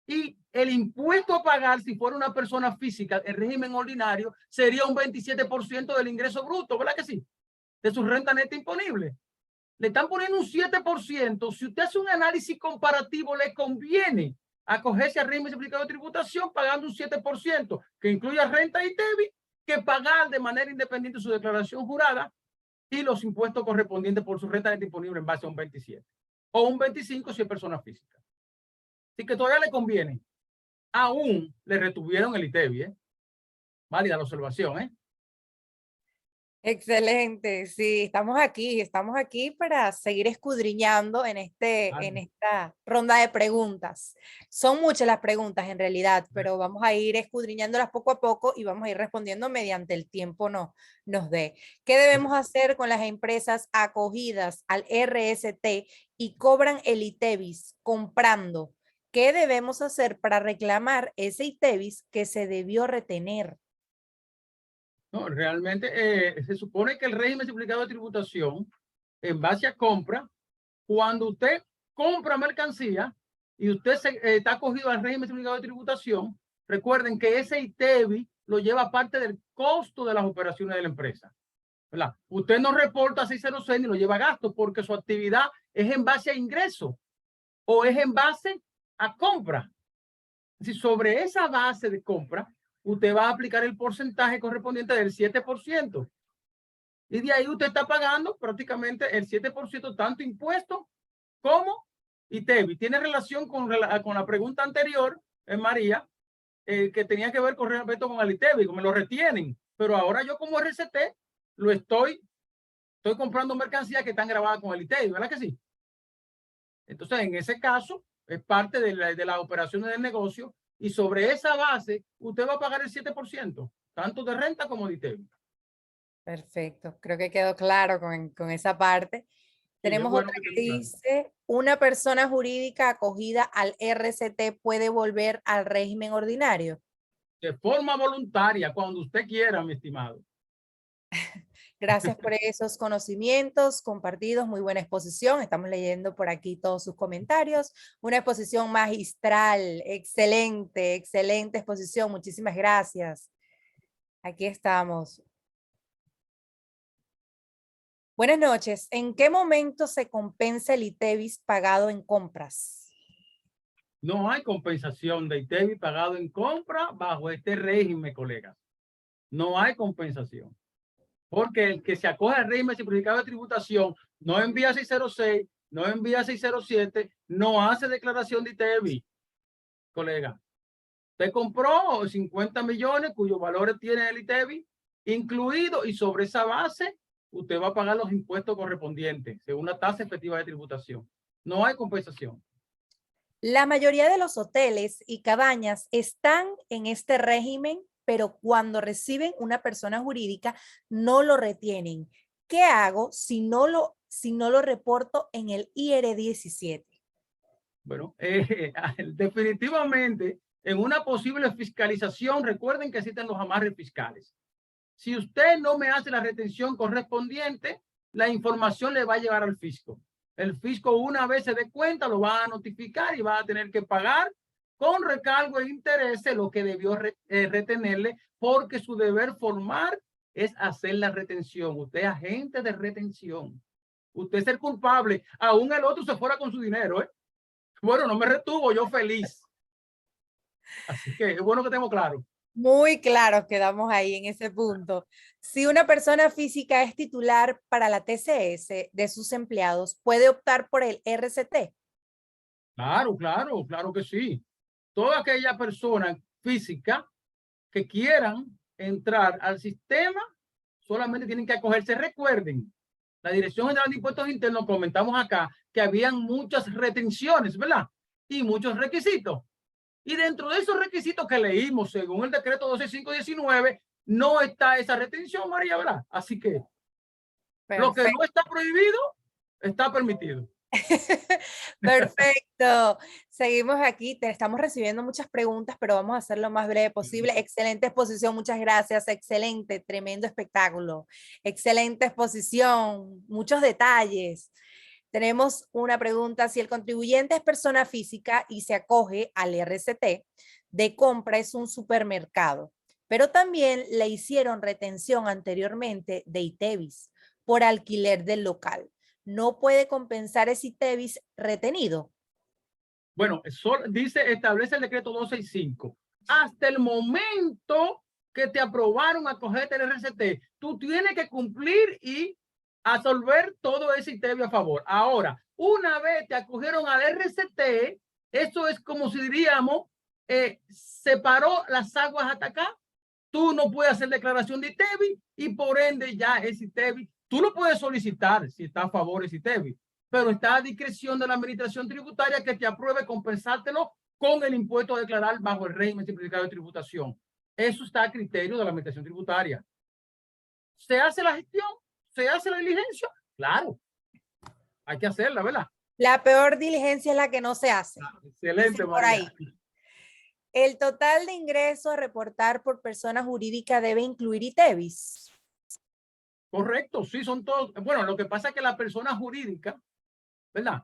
[SPEAKER 5] y el impuesto a pagar si fuera una persona física en régimen ordinario sería un 27% del ingreso bruto, ¿verdad que sí? De su renta neta imponible. Le están poniendo un 7%. Si usted hace un análisis comparativo, le conviene acogerse al régimen simplificado de tributación pagando un 7%, que incluya renta y ITEVI, que pagar de manera independiente su declaración jurada y los impuestos correspondientes por su renta neta imponible en base a un 27 o un 25 si es persona física. Así que todavía le conviene. Aún le retuvieron el ITEVI, ¿eh? Válida la observación, ¿eh?
[SPEAKER 1] Excelente, sí, estamos aquí para seguir escudriñando en esta ronda de preguntas. Son muchas las preguntas en realidad, pero vamos a ir escudriñándolas poco a poco y vamos a ir respondiendo mediante el tiempo nos dé. ¿Qué debemos hacer con las empresas acogidas al RST y cobran el ITEVIS comprando? ¿Qué debemos hacer para reclamar ese ITEVIS que se debió retener?
[SPEAKER 5] No, realmente se supone que el régimen simplificado de tributación, en base a compra, cuando usted compra mercancía y usted está acogido al régimen simplificado de tributación, recuerden que ese ITEVI lo lleva parte del costo de las operaciones de la empresa, ¿verdad? Usted no reporta 606 ni lo lleva a gasto porque su actividad es en base a ingreso o es en base a compra. Si sobre esa base de compra, usted va a aplicar el porcentaje correspondiente del 7%. Y de ahí usted está pagando prácticamente el 7%, tanto impuesto como ITEVI. Tiene relación con la pregunta anterior, María, que tenía que ver con respecto con el ITEVI, como me lo retienen. Pero ahora yo como RCT lo estoy comprando mercancías que están grabadas con el ITEVI, ¿verdad que sí? Entonces, en ese caso, es parte de las operaciones del negocio y sobre esa base usted va a pagar el 7%, tanto de renta como de ITEVI.
[SPEAKER 1] Perfecto, creo que quedó claro con esa parte. Tenemos
[SPEAKER 5] bueno
[SPEAKER 1] otra que dice, ¿una persona jurídica acogida al RCT puede volver al régimen ordinario?
[SPEAKER 5] De forma voluntaria, cuando usted quiera, mi estimado.
[SPEAKER 1] Gracias por esos conocimientos compartidos, muy buena exposición. Estamos leyendo por aquí todos sus comentarios. Una exposición magistral, excelente, excelente exposición. Muchísimas gracias. Aquí estamos. Buenas noches. ¿En qué momento se compensa el ITEVIS pagado en compras?
[SPEAKER 5] No hay compensación de ITEVI pagado en compra bajo este régimen, colegas. No hay compensación. Porque el que se acoge al régimen simplificado de tributación no envía 606, no envía 607, no hace declaración de ITEVI, colega. Usted compró 50 millones cuyos valores tiene el ITEVI incluido y sobre esa base usted va a pagar los impuestos correspondientes según la tasa efectiva de tributación. No hay compensación.
[SPEAKER 1] La mayoría de los hoteles y cabañas están en este régimen, pero cuando reciben una persona jurídica no lo retienen. ¿Qué hago si no lo reporto en el IR 17?
[SPEAKER 5] Bueno, definitivamente en una posible fiscalización, recuerden que existen los amarres fiscales. Si usted no me hace la retención correspondiente, la información le va a llegar al fisco. El fisco, una vez se dé cuenta, lo va a notificar y va a tener que pagar con recargo e intereses lo que debió retenerle, porque su deber formal es hacer la retención. Usted es agente de retención. Usted es el culpable. Aún el otro se fuera con su dinero, ¿eh? Bueno, no me retuvo, yo feliz. Así que es bueno que estemos claros.
[SPEAKER 1] Muy claros quedamos ahí en ese punto. Si una persona física es titular para la TCS de sus empleados, ¿puede optar por el RCT?
[SPEAKER 5] Claro, claro que sí. Toda aquella persona física que quieran entrar al sistema solamente tienen que acogerse. Recuerden, la Dirección General de Impuestos Internos, comentamos acá que habían muchas retenciones, ¿verdad? Y muchos requisitos. Y dentro de esos requisitos que leímos, según el decreto 12519, no está esa retención, María, ¿verdad? Así que
[SPEAKER 1] Perfecto.
[SPEAKER 5] lo que no está prohibido, está permitido.
[SPEAKER 1] Perfecto. Seguimos aquí. Estamos recibiendo muchas preguntas, pero vamos a hacer lo más breve posible. Excelente exposición, muchas gracias. Excelente, tremendo espectáculo. Excelente exposición, muchos detalles. Tenemos una pregunta. Si el contribuyente es persona física y se acoge al RCT de compra, es un supermercado, pero también le hicieron retención anteriormente de ITEVIS por alquiler del local, ¿no puede compensar ese ITEVIS retenido?
[SPEAKER 5] Bueno, dice, establece el decreto 265. Hasta el momento que te aprobaron acogerte el RCT, tú tienes que cumplir y absolver todo ese ITEVIS a favor. Ahora, una vez te acogieron al RCT, eso es como si diríamos, separó las aguas hasta acá. Tú no puedes hacer declaración de ITEVIS y por ende ya es ITEVIS. Tú lo puedes solicitar si está a favor de ese ITEVIS, pero está a discreción de la administración tributaria que te apruebe compensártelo con el impuesto a declarar bajo el régimen simplificado de tributación. Eso está a criterio de la administración tributaria. ¿Se hace la gestión? ¿Se hace la diligencia? Claro. Hay que hacerla, ¿verdad?
[SPEAKER 1] La peor diligencia es la que no se hace.
[SPEAKER 5] Excelente,
[SPEAKER 1] por ahí. ¿El total de ingresos a reportar por persona jurídica debe incluir ITEVIS?
[SPEAKER 5] Correcto, sí, son todos. Bueno, lo que pasa es que la persona jurídica, ¿verdad?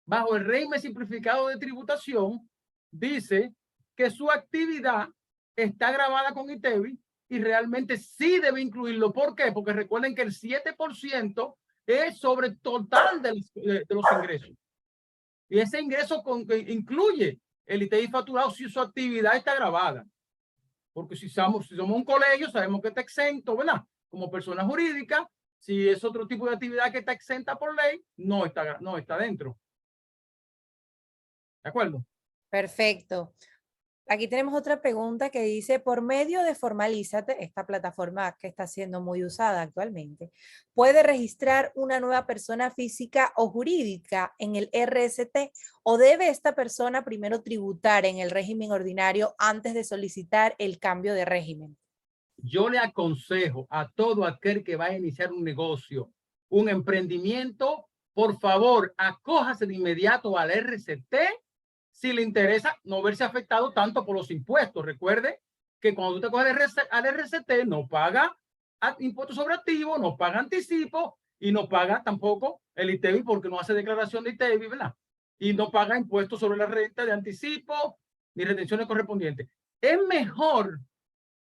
[SPEAKER 5] Bajo el régimen simplificado de tributación, dice que su actividad está grabada con ITEVIS y realmente sí debe incluirlo. ¿Por qué? Porque recuerden que el 7% es sobre el total de los ingresos. Y ese ingreso incluye el ITEVIS facturado si su actividad está grabada. Porque si somos un colegio, sabemos que está exento, ¿verdad? Como persona jurídica, si es otro tipo de actividad que está exenta por ley, no está dentro. ¿De acuerdo?
[SPEAKER 1] Perfecto. Aquí tenemos otra pregunta que dice, por medio de Formalízate, esta plataforma que está siendo muy usada actualmente, ¿puede registrar una nueva persona física o jurídica en el RST o debe esta persona primero tributar en el régimen ordinario antes de solicitar el cambio de régimen?
[SPEAKER 5] Yo le aconsejo a todo aquel que va a iniciar un negocio, un emprendimiento, por favor, acójase de inmediato al RCT si le interesa no verse afectado tanto por los impuestos. Recuerde que cuando usted coge al RCT no paga impuestos sobre activos, no paga anticipo y no paga tampoco el ITEVIS porque no hace declaración de ITEVIS, ¿verdad? Y no paga impuestos sobre la renta de anticipo ni retenciones correspondientes. Es mejor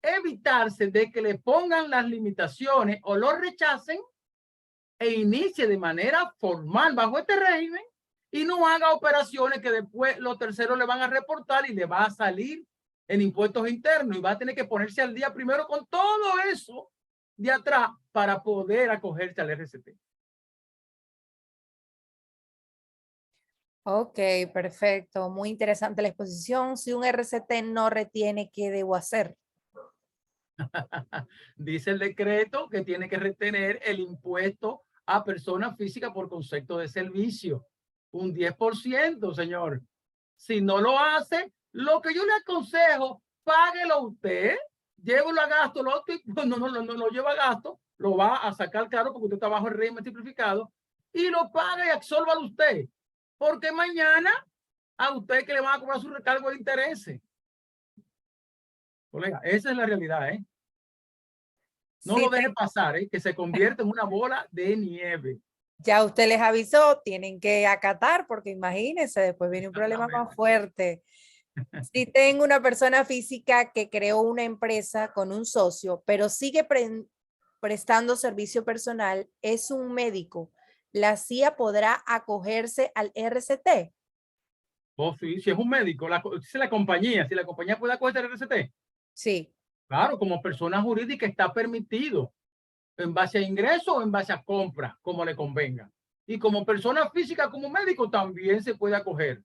[SPEAKER 5] evitarse de que le pongan las limitaciones o lo rechacen e inicie de manera formal bajo este régimen y no haga operaciones que después los terceros le van a reportar y le va a salir en impuestos internos y va a tener que ponerse al día primero con todo eso de atrás para poder acogerse al RCT.
[SPEAKER 1] Ok, perfecto. Muy interesante la exposición. Si un RCT no retiene, ¿qué debo hacer?
[SPEAKER 5] Dice el decreto que tiene que retener el impuesto a persona física por concepto de servicio. Un 10%, señor. Si no lo hace, lo que yo le aconsejo, páguelo usted, llévelo a gasto, no lo lleva a gasto, lo va a sacar claro porque usted está bajo el régimen simplificado y lo paga y absólvalo usted. Porque mañana a usted que le van a cobrar su recargo de intereses. Colega, esa es la realidad, ¿eh? No lo deje pasar, que se convierte en una bola de nieve.
[SPEAKER 1] Ya usted les avisó, tienen que acatar porque imagínense, después viene un problema más fuerte. Si tengo una persona física que creó una empresa con un socio, pero sigue prestando servicio personal, es un médico, ¿la CIA podrá acogerse al RCT?
[SPEAKER 5] Oh, sí, si es un médico, si la compañía puede acogerse al RCT.
[SPEAKER 1] Sí.
[SPEAKER 5] Claro, como persona jurídica está permitido en base a ingreso o en base a compra, como le convenga. Y como persona física, como médico, también se puede acoger.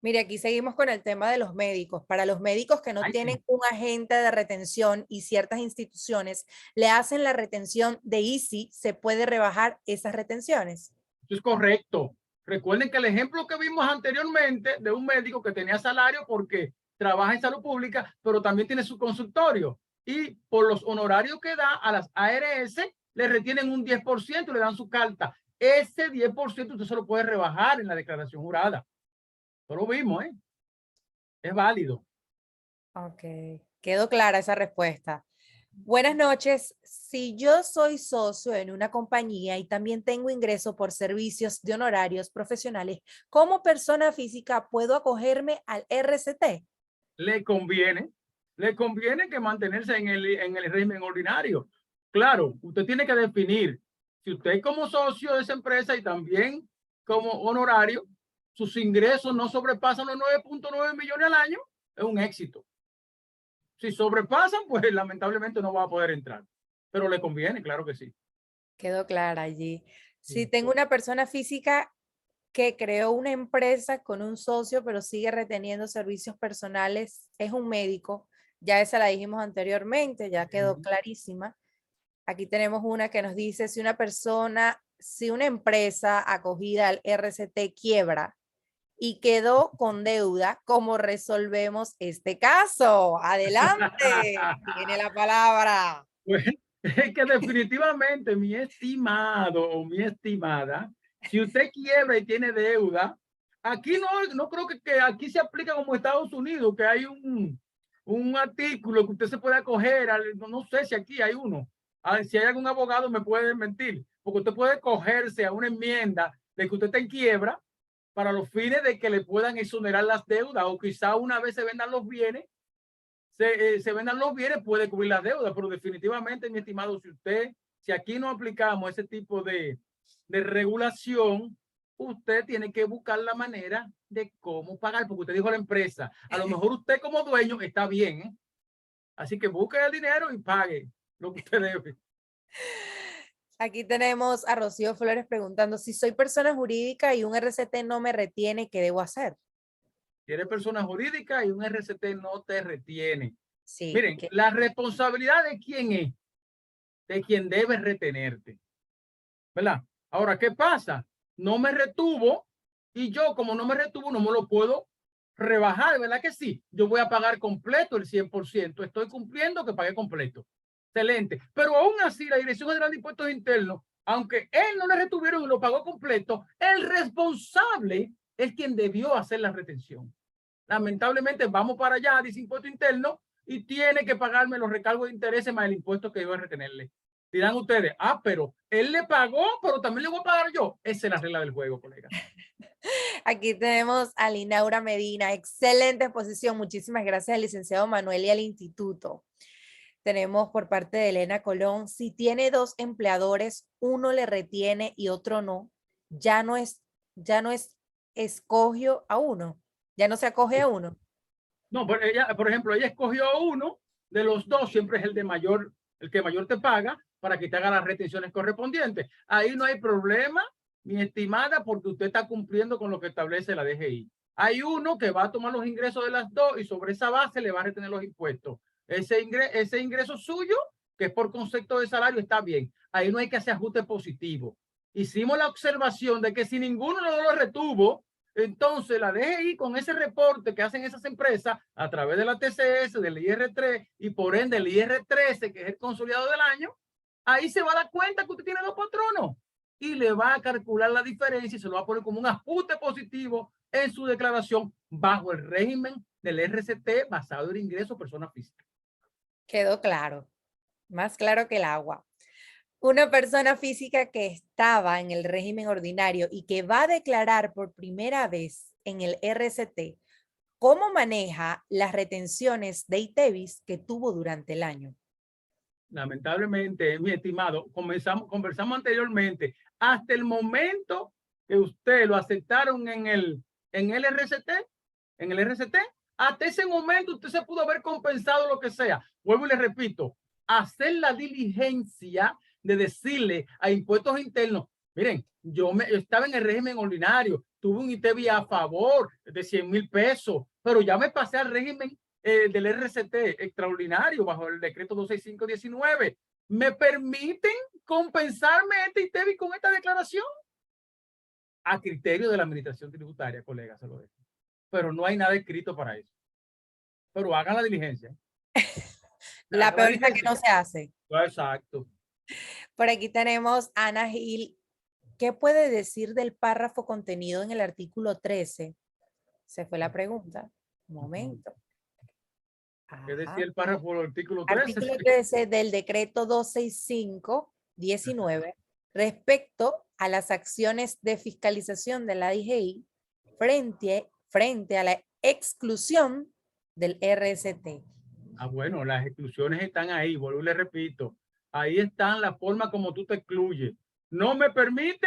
[SPEAKER 1] Mire, aquí seguimos con el tema de los médicos. Para los médicos que no tienen un agente de retención y ciertas instituciones le hacen la retención de ICI, ¿se puede rebajar esas retenciones?
[SPEAKER 5] Eso es correcto. Recuerden que el ejemplo que vimos anteriormente de un médico que tenía salario porque trabaja en salud pública, pero también tiene su consultorio. Y por los honorarios que da a las ARS, le retienen un 10% y le dan su carta. ese 10% usted se lo puede rebajar en la declaración jurada. Eso lo vimos, ¿eh? Es válido.
[SPEAKER 1] Ok, quedó clara esa respuesta. Buenas noches. Si yo soy socio en una compañía y también tengo ingreso por servicios de honorarios profesionales, ¿como persona física puedo acogerme al RCT?
[SPEAKER 5] Le conviene que mantenerse en el régimen ordinario. Claro, usted tiene que definir si usted como socio de esa empresa y también como honorario, sus ingresos no sobrepasan los 9.9 millones al año, es un éxito. Si sobrepasan, pues lamentablemente no va a poder entrar. Pero le conviene, claro que sí.
[SPEAKER 1] Quedó clara allí. Si
[SPEAKER 5] Sí.
[SPEAKER 1] tengo una persona física que creó una empresa con un socio, pero sigue reteniendo servicios personales, es un médico. Ya esa la dijimos anteriormente, ya quedó
[SPEAKER 5] Ujú.
[SPEAKER 1] clarísima. Aquí tenemos una que nos dice, si una empresa acogida al RCT quiebra y quedó con deuda, ¿cómo resolvemos este caso? Adelante, tiene la palabra.
[SPEAKER 5] Pues, es que definitivamente, mi estimado o mi estimada, si usted quiebra y tiene deuda, aquí no creo que aquí se aplica como Estados Unidos, que hay un artículo que usted se puede acoger, no sé si aquí hay uno. Si hay algún abogado me puede mentir, porque usted puede cogerse a una enmienda de que usted está en quiebra para los fines de que le puedan exonerar las deudas o quizá una vez se vendan los bienes se vendan los bienes, puede cubrir las deudas, pero definitivamente, mi estimado, si aquí no aplicamos ese tipo de regulación, usted tiene que buscar la manera de cómo pagar, porque usted dijo a la empresa, a lo mejor usted como dueño está bien, ¿eh? Así que busque el dinero y pague lo que usted debe.
[SPEAKER 1] Aquí tenemos a Rocío Flores preguntando, si soy persona jurídica y un RCT no me retiene, ¿qué debo hacer?
[SPEAKER 5] Si eres persona jurídica y un RCT no te retiene.
[SPEAKER 1] Sí,
[SPEAKER 5] Miren, la responsabilidad de quién es, de quien debe retenerte, ¿verdad? Ahora, ¿qué pasa? No me retuvo y yo como no me retuvo no me lo puedo rebajar, ¿verdad que sí? Yo voy a pagar completo el 100%, estoy cumpliendo que pague completo. Excelente. Pero aún así la Dirección General de Impuestos Internos, aunque él no le retuvieron y lo pagó completo, el responsable es quien debió hacer la retención. Lamentablemente vamos para allá, dice Impuesto Interno, y tiene que pagarme los recargos de intereses más el impuesto que iba a retenerle. Dirán ustedes, pero él le pagó, pero también le voy a pagar yo. Esa es la regla del juego, colega.
[SPEAKER 1] aquí tenemos a Linaura Medina. Excelente exposición. Muchísimas gracias al licenciado Manuel y al instituto. Tenemos por parte de Elena Colón, si tiene dos empleadores, uno le retiene y otro no, ya no es escogió a uno, ya no se acoge a uno.
[SPEAKER 5] No, pero ella, por ejemplo, ella escogió uno de los dos, siempre es el que mayor te paga para que te haga las retenciones correspondientes. Ahí no hay problema, mi estimada, porque usted está cumpliendo con lo que establece la DGI. Hay uno que va a tomar los ingresos de las dos y sobre esa base le va a retener los impuestos. Ese ingreso suyo, que es por concepto de salario, está bien. Ahí no hay que hacer ajuste positivo. Hicimos la observación de que si ninguno lo retuvo, entonces la DGI con ese reporte que hacen esas empresas a través de la TCS, del IR3 y por ende el IR13, que es el consolidado del año, ahí se va a dar cuenta que usted tiene dos patronos y le va a calcular la diferencia y se lo va a poner como un ajuste positivo en su declaración bajo el régimen del RCT basado en ingreso persona física.
[SPEAKER 1] Quedó claro, más claro que el agua. Una persona física que estaba en el régimen ordinario y que va a declarar por primera vez en el RCT, ¿cómo maneja las retenciones de ITEVIS que tuvo durante el año?
[SPEAKER 5] Lamentablemente, mi estimado, conversamos anteriormente, hasta el momento que usted lo aceptaron en el RCT, hasta ese momento usted se pudo haber compensado lo que sea. Vuelvo y le repito, hacer la diligencia de decirle a impuestos internos, miren, yo estaba en el régimen ordinario, tuve un ITEVI a favor de 100,000 pesos, pero ya me pasé al régimen del RCT extraordinario bajo el decreto 265/19. ¿Me permiten compensarme este ITEVI con esta declaración? A criterio de la administración tributaria, colega, se lo dejo. Pero no hay nada escrito para eso. Pero hagan la diligencia.
[SPEAKER 1] La peor es la que no se hace.
[SPEAKER 5] Exacto.
[SPEAKER 1] Por aquí tenemos a Ana Gil ¿qué puede decir del párrafo contenido en el artículo 13? Se fue la pregunta. Un momento.
[SPEAKER 5] ¿Qué
[SPEAKER 1] Ajá.
[SPEAKER 5] decía el párrafo del artículo 13?
[SPEAKER 1] Artículo 13 del decreto 265/19 respecto a las acciones de fiscalización de la DGI frente a la exclusión del RST.
[SPEAKER 5] Ah, bueno, las exclusiones están ahí, vuelvo y le repito. Ahí están la forma como tú te excluyes. No me permite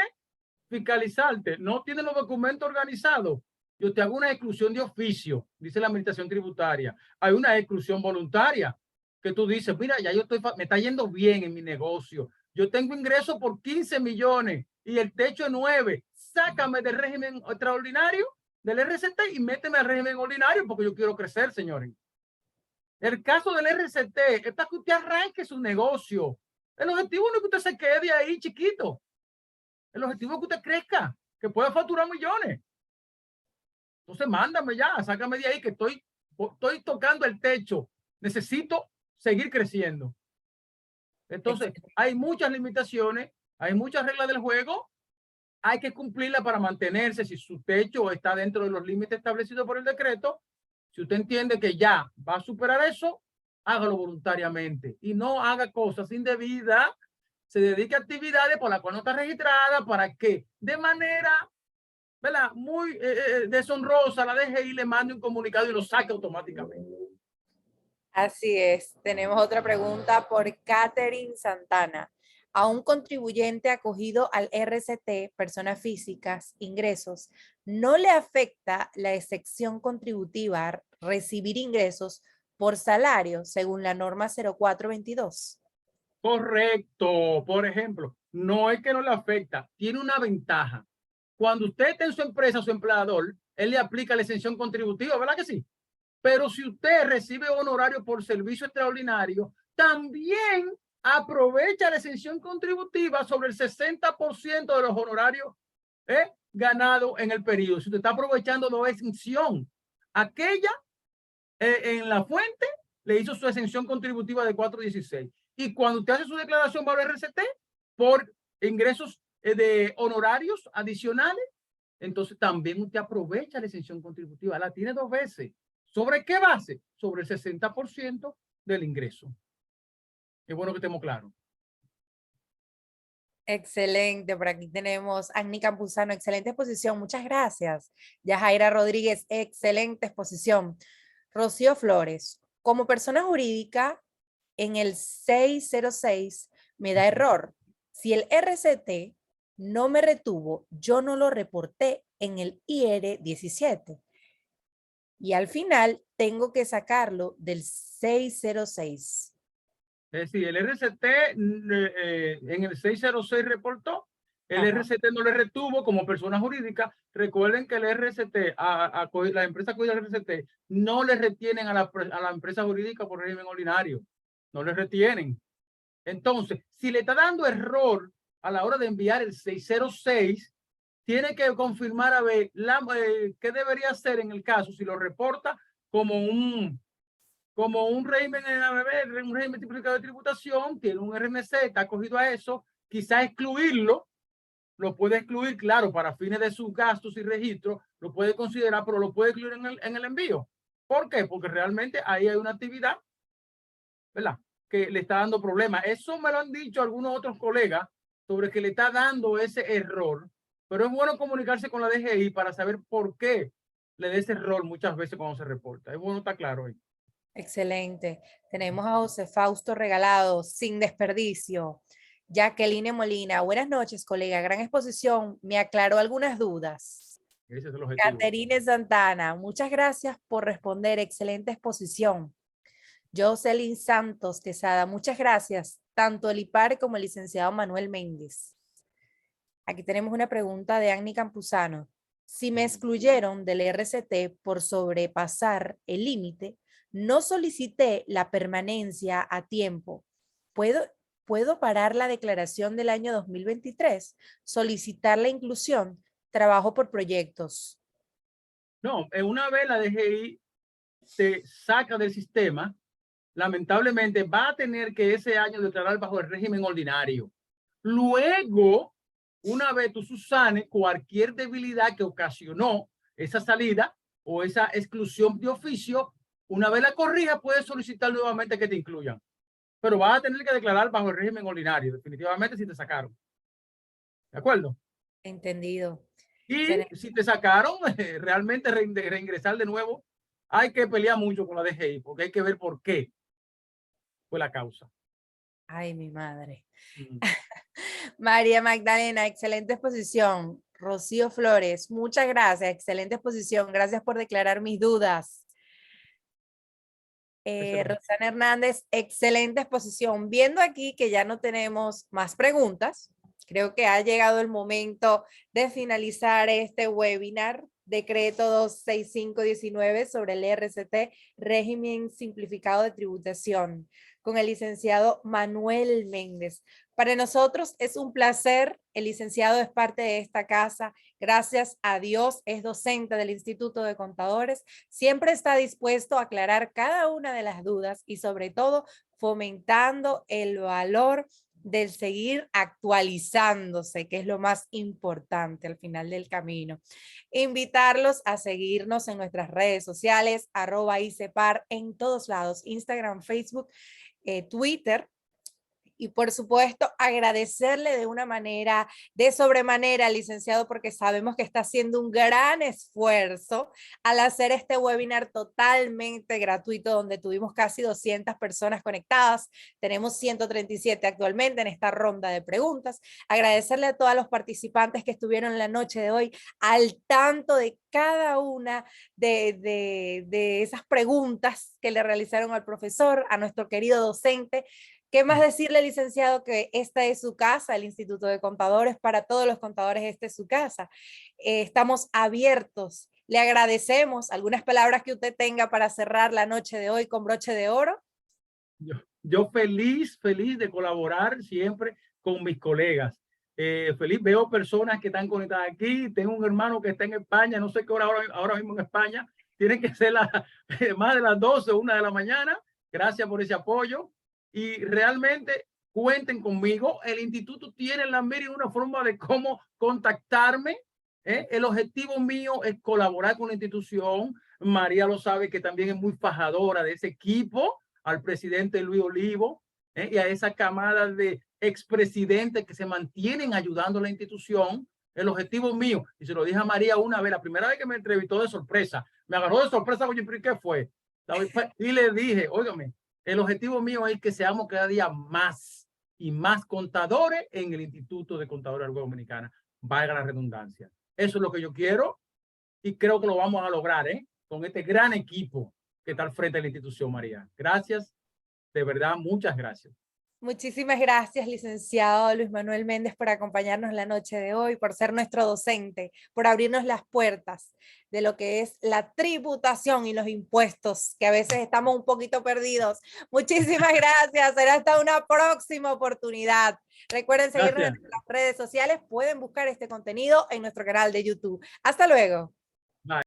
[SPEAKER 5] fiscalizarte, no tiene los documentos organizados. Yo te hago una exclusión de oficio, dice la administración tributaria. Hay una exclusión voluntaria que tú dices, mira, ya me está yendo bien en mi negocio. Yo tengo ingresos por 15 millones y el techo es 9. Sácame del régimen extraordinario del RCT y méteme al régimen ordinario porque yo quiero crecer, señores. El caso del RCT es para que usted arranque su negocio. El objetivo no es que usted se quede ahí chiquito. El objetivo es que usted crezca, que pueda facturar millones. Entonces, mándame ya, sácame de ahí que estoy tocando el techo. Necesito seguir creciendo. Entonces, hay muchas limitaciones, hay muchas reglas del juego. Hay que cumplirlas para mantenerse. Si su techo está dentro de los límites establecidos por el decreto, si usted entiende que ya va a superar eso, hágalo voluntariamente y no haga cosas indebidas. Se dedique a actividades por las cuales no está registrada para que de manera, ¿verdad?, muy deshonrosa la DGI le mande un comunicado y lo saque automáticamente.
[SPEAKER 1] Así es. Tenemos otra pregunta por Catherine Santana. A un contribuyente acogido al RCT, personas físicas, ingresos, ¿no le afecta la excepción contributiva a recibir ingresos por salario según la norma 0422?
[SPEAKER 5] Correcto. Por ejemplo, no es que no le afecta, tiene una ventaja. Cuando usted está en su empresa, su empleador, él le aplica la exención contributiva, ¿verdad que sí? Pero si usted recibe honorario por servicio extraordinario, también aprovecha la exención contributiva sobre el 60% de los honorarios ganados en el periodo. Si usted está aprovechando la exención, aquella en la fuente le hizo su exención contributiva de 416. Y cuando usted hace su declaración para el RCT por ingresos de honorarios adicionales, entonces también usted aprovecha la exención contributiva. La tiene 2 veces. ¿Sobre qué base? Sobre el 60% del ingreso. Es bueno que estemos claros.
[SPEAKER 1] Excelente, por aquí tenemos a Anny Campuzano, excelente exposición, muchas gracias. Yajaira Rodríguez, excelente exposición. Rocío Flores, como persona jurídica, en el 606 me da error. Si el RCT no me retuvo, yo no lo reporté en el IR 17. Y al final tengo que sacarlo del 606.
[SPEAKER 5] Es decir, el RCT en el 606 reportó, el RCT no le retuvo como persona jurídica. Recuerden que el RCT, la empresa cuida el RCT, no le retienen a la empresa jurídica por régimen ordinario. No le retienen. Entonces, si le está dando error a la hora de enviar el 606, tiene que confirmar a ver qué debería hacer en el caso si lo reporta como un régimen un régimen simplificado de tributación, tiene un RNC, está acogido a eso, quizá excluirlo, lo puede excluir, claro, para fines de sus gastos y registros, lo puede considerar, pero lo puede excluir en el envío. ¿Por qué? Porque realmente ahí hay una actividad, ¿verdad?, que le está dando problemas. Eso me lo han dicho algunos otros colegas sobre que le está dando ese error, pero es bueno comunicarse con la DGI para saber por qué le da ese error muchas veces cuando se reporta. Es bueno estar claro ahí.
[SPEAKER 1] Excelente. Tenemos a José Fausto Regalado, sin desperdicio. Jacqueline Molina, buenas noches, colega. Gran exposición. Me aclaró algunas dudas.
[SPEAKER 5] Ese es el objetivo.
[SPEAKER 1] Caterine Santana, muchas gracias por responder. Excelente exposición. Jocelyn Santos Quesada, muchas gracias. Tanto el IPAR como el licenciado Manuel Méndez. Aquí tenemos una pregunta de Anny Campuzano. Si me excluyeron del RCT por sobrepasar el límite, no solicité la permanencia a tiempo. ¿Puedo parar la declaración del año 2023? Solicitar la inclusión. Trabajo por proyectos.
[SPEAKER 5] No, una vez la DGI se saca del sistema, lamentablemente va a tener que ese año declarar bajo el régimen ordinario. Luego una vez tú subsanes cualquier debilidad que ocasionó esa salida o esa exclusión de oficio, una vez la corrija, puedes solicitar nuevamente que te incluyan. Pero vas a tener que declarar bajo el régimen ordinario, definitivamente, si te sacaron. ¿De acuerdo?
[SPEAKER 1] Entendido.
[SPEAKER 5] Y si te sacaron, realmente reingresar de nuevo, hay que pelear mucho con la DGI, porque hay que ver por qué fue la causa.
[SPEAKER 1] Ay, mi madre.
[SPEAKER 5] Mm.
[SPEAKER 1] María Magdalena, excelente exposición. Rocío Flores, muchas gracias, excelente exposición. Gracias por declarar mis dudas. Rosana Hernández, excelente exposición. Viendo aquí que ya no tenemos más preguntas, creo que ha llegado el momento de finalizar este webinar, Decreto 26519 sobre el RCT, Régimen Simplificado de Tributación, con el licenciado Manuel Méndez. Para nosotros es un placer, el licenciado es parte de esta casa, gracias a Dios es docente del Instituto de Contadores, siempre está dispuesto a aclarar cada una de las dudas y sobre todo fomentando el valor del seguir actualizándose, que es lo más importante al final del camino. Invitarlos a seguirnos en nuestras redes sociales, @ICEPAR en todos lados, Instagram, Facebook, Twitter. Y por supuesto, agradecerle de una manera, de sobremanera al licenciado, porque sabemos que está haciendo un gran esfuerzo al hacer este webinar totalmente gratuito, donde tuvimos casi 200 personas conectadas. Tenemos 137 actualmente en esta ronda de preguntas. Agradecerle a todos los participantes que estuvieron la noche de hoy al tanto de cada una de esas preguntas que le realizaron al profesor, a nuestro querido docente. ¿Qué más decirle, licenciado? Que esta es su casa, el Instituto de Contadores, para todos los contadores esta es su casa. Estamos abiertos. Le agradecemos algunas palabras que usted tenga para cerrar la noche de hoy con broche de oro.
[SPEAKER 5] Yo feliz de colaborar siempre con mis colegas. Feliz, veo personas que están conectadas aquí. Tengo un hermano que está en España, no sé qué hora ahora mismo en España. Tienen que ser más de las 12 o 1 de la mañana. Gracias por ese apoyo. Y realmente cuenten conmigo. El instituto tiene en la mira una forma de cómo contactarme. El objetivo mío es colaborar con la institución. María lo sabe, que también es muy fajadora de ese equipo, al presidente Luis Olivo, y a esa camada de expresidentes que se mantienen ayudando a la institución. El objetivo mío, y se lo dije a María una vez, la primera vez que me entrevistó de sorpresa, me agarró de sorpresa, oye, ¿qué fue? Y le dije, óigame, el objetivo mío es que seamos cada día más y más contadores en el Instituto de Contadores de la República Dominicana. Valga la redundancia. Eso es lo que yo quiero y creo que lo vamos a lograr, con este gran equipo que está al frente de la institución, María. Gracias, de verdad, muchas gracias.
[SPEAKER 1] Muchísimas gracias, licenciado Luis Manuel Méndez, por acompañarnos la noche de hoy, por ser nuestro docente, por abrirnos las puertas de lo que es la tributación y los impuestos, que a veces estamos un poquito perdidos. Muchísimas gracias, será hasta una próxima oportunidad. Recuerden seguirnos en nuestras redes sociales, pueden buscar este contenido en nuestro canal de YouTube. Hasta luego.